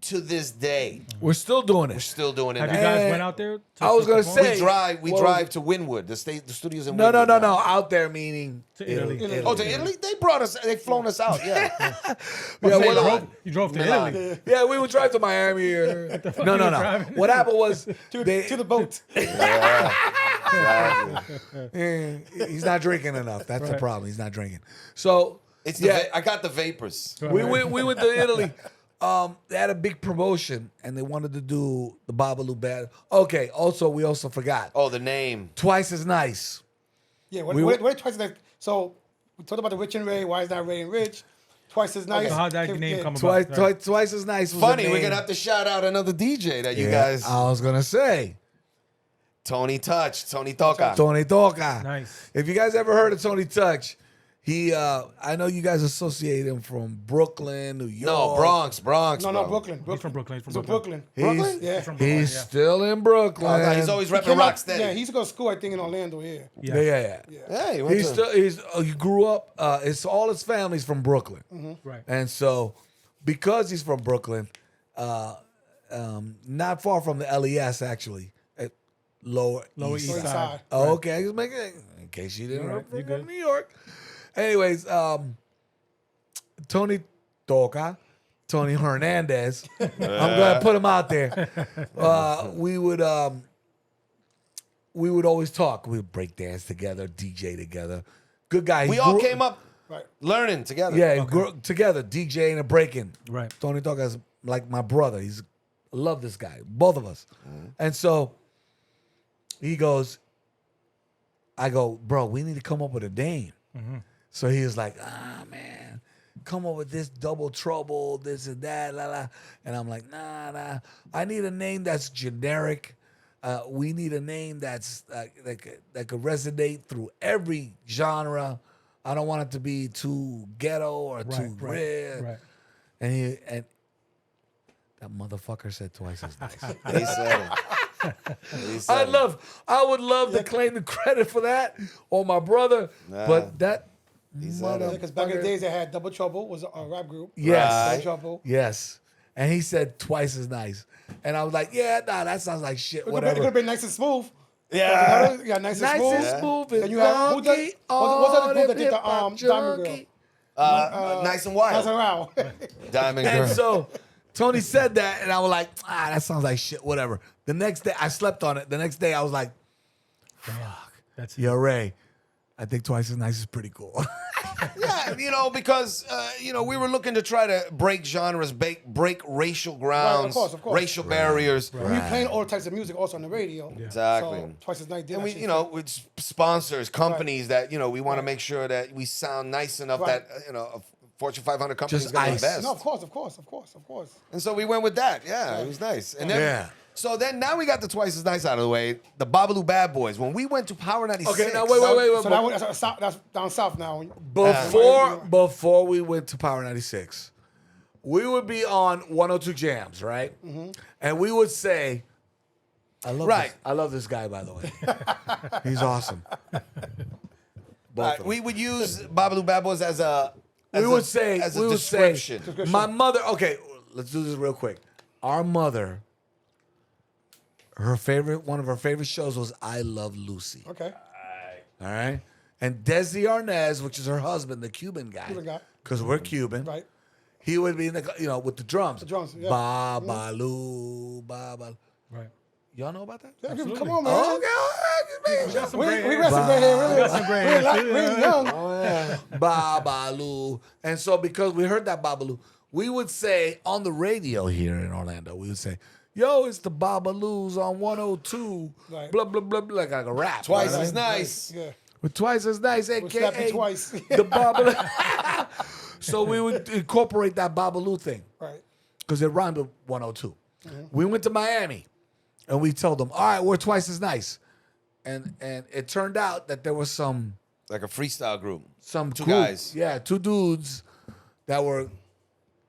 To this day, We're still doing we're it. still doing it. Have you now. guys And went out there? I was gonna perform? say- We Well- drive to Wynwood, the studios in No, Wynwood. no. now. Out there meaning To Italy. Oh, to Italy? They brought us. They flown us out. Yeah. Yeah, Milan. well, You drove to Milan. Italy. yeah, we would drive to Miami. No. driving? What happened was To they, the boat. he's not drinking enough. That's the Right. problem. He's not drinking. So It's the yeah, I got the vapors. we went to Italy. They had a big promotion and they wanted to do the Babalu band. Okay. Also, we also forgot Oh, the name. Twice as Nice. Yeah, We what twice as nice? So we talked about the rich and Ray. Why is not Ray and Rich? Twice as nice. So how'd that name Yeah. come about? Twice as Nice. Was Funny, the we're name. gonna have to shout out another DJ that you Yeah, guys. I was gonna say Tony Touch, Tony Toca. Tony Toca. Nice. If you guys ever heard of Tony Touch, he I know you guys associate him from Brooklyn, New York. No, Bronx. No, bro. Brooklyn. He's from Brooklyn. He's He's from from Brooklyn. Brooklyn. He's, Yeah. from Brooklyn, he's yeah. still in Brooklyn. Oh, he's always He repping came out- Rocksteady. Yeah, he used to go to school, I think, in Orlando. Yeah. Yeah. Yeah, he went He's to- still he grew up. It's all his family's from Brooklyn, Right. and so because he's from Brooklyn, not far from the LES actually, at Lower East East Side. Side. Oh, okay, just making in case you didn't You're know right. You're from good. New York. Anyways, Tony Toca, Tony Hernandez. I'm gonna put him out there. We would always talk. We would break dance together, DJ together. Good guy. we He all grew- came up Right. learning together. Yeah, he grew up together, DJing and breaking. Right. Tony Toca is like my brother. I love this guy, both of us. And so he goes, I go, bro, we need to come up with a name. So he was like, man, come up with this double trouble, this and that, la la. And I'm like, nah. I need a name that's generic. We need a name that's that could resonate through every genre. I don't want it to be too ghetto or too rare. Right. And that motherfucker said twice as nice. He said it. He said it. I would love to claim the credit for that or my brother, but that motherfucker. Because back in the days, they had Double Trouble was a rap group. Yes. Double Trouble. Yes. And he said twice as nice. And I was like, yeah, nah, that sounds like shit, It could whatever. have been nice and smooth. Yeah. Yeah, nice and Nice smooth. and smooth Then and you have who did? funky. What's the other group that did the hip-hop Diamond Girl? junkie. Nice and wild. Nice and Wild. Diamond Girl. And so Tony said that, and I was like, that sounds like shit, whatever. The next day, I slept on it. The next day, I was like, That's it. yo, Ray, I think twice as nice is pretty cool. Yeah, because we were looking to try to break genres, break racial grounds, course. racial barriers. We playing all types of music also on the radio. Exactly. So twice as nice. Did And that we, shit. with sponsors, companies that we want to make sure that we sound nice enough Right. that a Fortune 500 company is Just going to be ice. the best. No, of course. And so we went with that. Yeah, it was nice. And then, Yeah. So then now we got the twice as nice out of the way. The Babalu Bad Boys. When we went to Power 96. Okay, now wait. So that's down south now. Before we went to Power 96, we would be on 102 Jams, right? And we would say, I love this guy, by the way. He's awesome. Both of them. We would use Babalu Bad Boys as a description. My mother, okay, let's do this real quick. Our mother, one of her favorite shows was I Love Lucy. Okay. All right? And Desi Arnaz, which is her husband, the Cuban guy, because we're Cuban, Right. he would be in the, with the drums. The drums, yeah. Babalu, Babalu. Right. Y'all know about that? Yeah, Absolutely. come on, man. Okay. Got some We gray hair. got some gray hair. We got some gray hair. We're young. Babalu. And so because we heard that Babalu, we would say on the radio here in Orlando, we would say, yo, it's the Babalus on 102, Right. blah, blah, blah, blah, like a rap. Twice right? as nice. Yeah. We're twice as nice, slapped a.k.a. you twice. the Babalu. So we would incorporate that Babalu thing Right. because it rhymed with 102. We went to Miami and we told them, all right, we're twice as nice. And it turned out that there was some Like a freestyle group. Two group, guys. Yeah, two dudes that were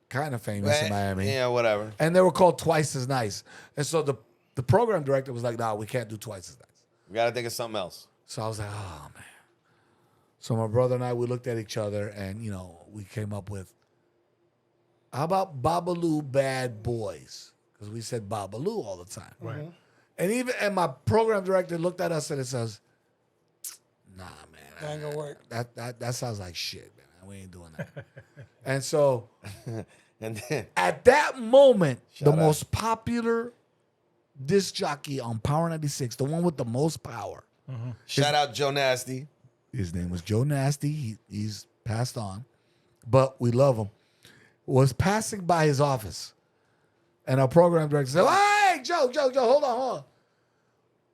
kind of famous in Miami. Yeah, whatever. And they were called Twice as Nice. And so the program director was like, nah, we can't do Twice as Nice. We got to think of something else. So I was like, oh, man. So my brother and I, we looked at each other and, we came up with, how about Babalu Bad Boys? Because we said Babalu all the time. Right. And my program director looked at us and it says, nah, man. That ain't gonna work. That sounds like shit, man. We ain't doing that. And so And then, at that moment, Shout the out. most popular disc jockey on Power 96, the one with the most power, shout out Joe Nasty. his name was Joe Nasty. He's passed on, but we love him. Was passing by his office, and our program director said, "Hey, Joe, hold on.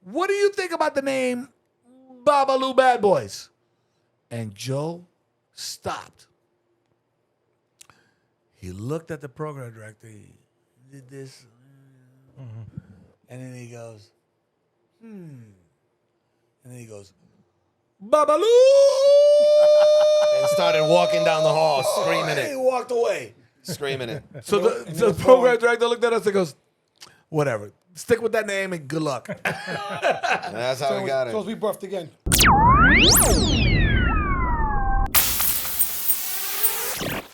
What do you think about the name Babalu Bad Boys?" And Joe stopped. He looked at the program director. He did this, and then he goes, And then he goes, Babalu! And started walking down the hall, screaming And he it. walked away. Screaming it. So the program director looked at us and goes, whatever. Stick with that name and good luck. And that's how we got it. So we birthed again.